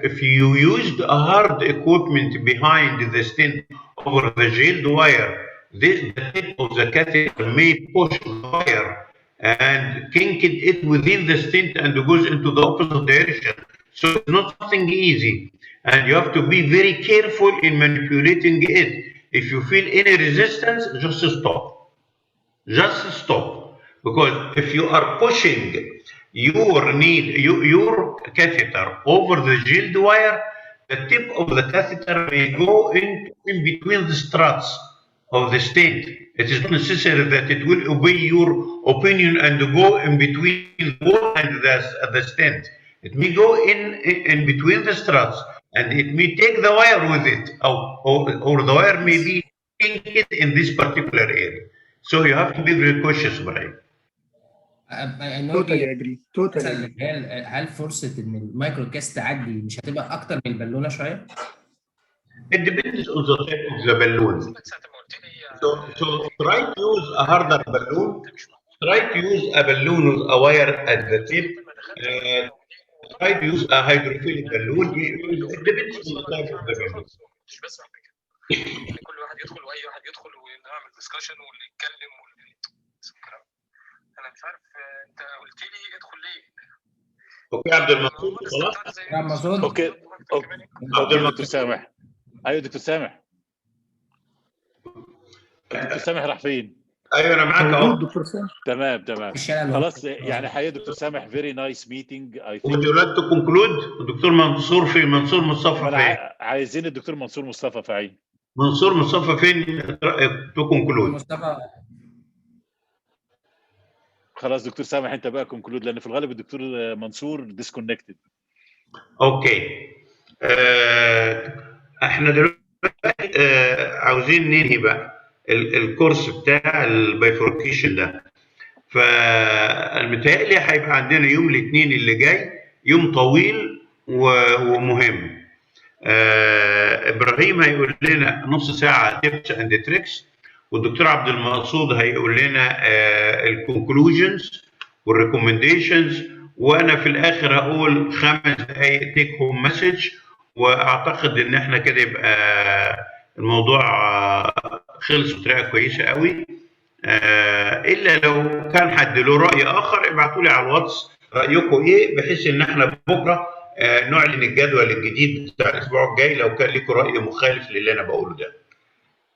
If you used a hard equipment behind the stent over the gelled wire, the tip of the catheter may push the wire and kink it within the stent and goes into the opposite direction. So it's not something easy, and you have to be very careful in manipulating it. If you feel any resistance, just stop. Just stop. Because if you are pushing your catheter over the gelled wire, the tip of the catheter may go in between the struts of the stent. It is not necessary that it will obey your opinion and go in between the wall and the stent. It may go in between the struts, and it may take the wire with it, or the wire may be kinked in this particular area. So you have to be very cautious, Brian. I know totally agree. Totally agree. هل فرصة إن المايكروكاست تعدي مش هتبقى أكتر من البالونة شوية؟ It depends on the type of the balloon. So try to use a harder balloon. Try to use a balloon with a wire at the tip. Try to use a hydrophilic balloon. It depends on the type of the balloon. كل واحد يدخل واي واحد يدخل ونعمل ديسكشن واللي يتكلم واللي انا مش عارف انت قلت لي ادخل ليه. اوكي عبد المنصور خلاص. اوكي عبد المنصور سامح. ايوه دكتور سامح. دكتور سامح راح فين؟ ايوه انا معاك اهو. دكتور سامح. تمام خلاص يعني حقيقة دكتور سامح very nice meeting. I think. Would you like to conclude؟ الدكتور منصور فين؟ منصور مصطفى فين؟ عايزين الدكتور منصور مصطفى في عين. منصور مصطفى فين؟ تو كونكلود. مصطفى خلاص دكتور سامح انت بقى كونكلود لان في الغالب الدكتور منصور ديسكونكتد. اوكي احنا دلوقتي عاوزين ننهي بقى الكورس بتاع البايفوركيشن ده. فالمتهيألي هيبقى عندنا يوم الاثنين اللي جاي يوم طويل ومهم. ابراهيم هيقول لنا نص ساعه تيبس اند تريكس، والدكتور عبد المقصود هيقول لنا الكونكلوجنز والريكومنديشنز، وانا في الاخر هقول 5 دقائق تيك هوم مسج. واعتقد ان احنا كده يبقى الموضوع خلص بطريقه كويسه قوي. الا لو كان حد له راي اخر ابعتوا لي على الواتس رايكم ايه، بحيث ان احنا بكره نعلن الجدول الجديد بتاع الاسبوع الجاي لو كان لكم راي مخالف للي انا بقوله ده.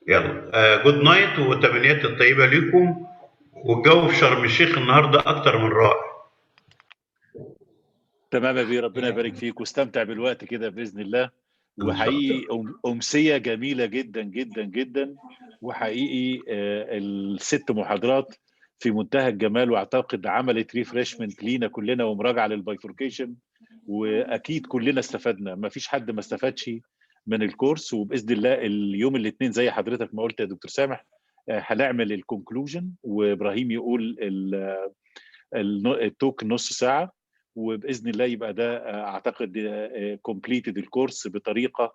يلا جود نايت وتمنيات الطيبه لكم. والجو في شرم الشيخ النهارده اكتر من رائع. تمام يا بيه، ربنا يبارك فيك واستمتع بالوقت كده باذن الله. وحقيقي امسيه جميله جدا جدا جدا، وحقيقي الست محاضرات في منتهى الجمال، واعتقد عملت ريفريشمنت لينا كلنا ومراجعه للبايفوركيشن، واكيد كلنا استفدنا، ما فيش حد ما استفادش من الكورس. وباذن الله اليوم الاثنين زي حضرتك ما قلت يا دكتور سامح هنعمل الكونكلوجن، وابراهيم يقول التوك نص ساعه، وباذن الله يبقى ده اعتقد كومبليتد الكورس بطريقه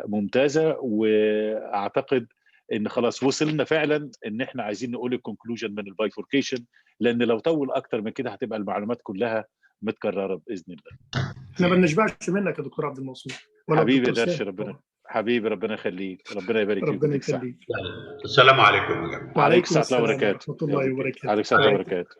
ممتازه. واعتقد ان خلاص وصلنا فعلا ان احنا عايزين نقول الكونكلوجن من البايفوركيشن، لان لو طول اكتر من كده هتبقى المعلومات كلها متكرره باذن الله. احنا ما بنشبعش منك يا دكتور عبد المنصور. حبيبي درش، ربنا يخليك، ربنا يبارك فيك. ربنا يخليك. السلام عليكم يا جماعه. وعليكم السلام ورحمه الله وبركاته. عليكم السلام وبركاته.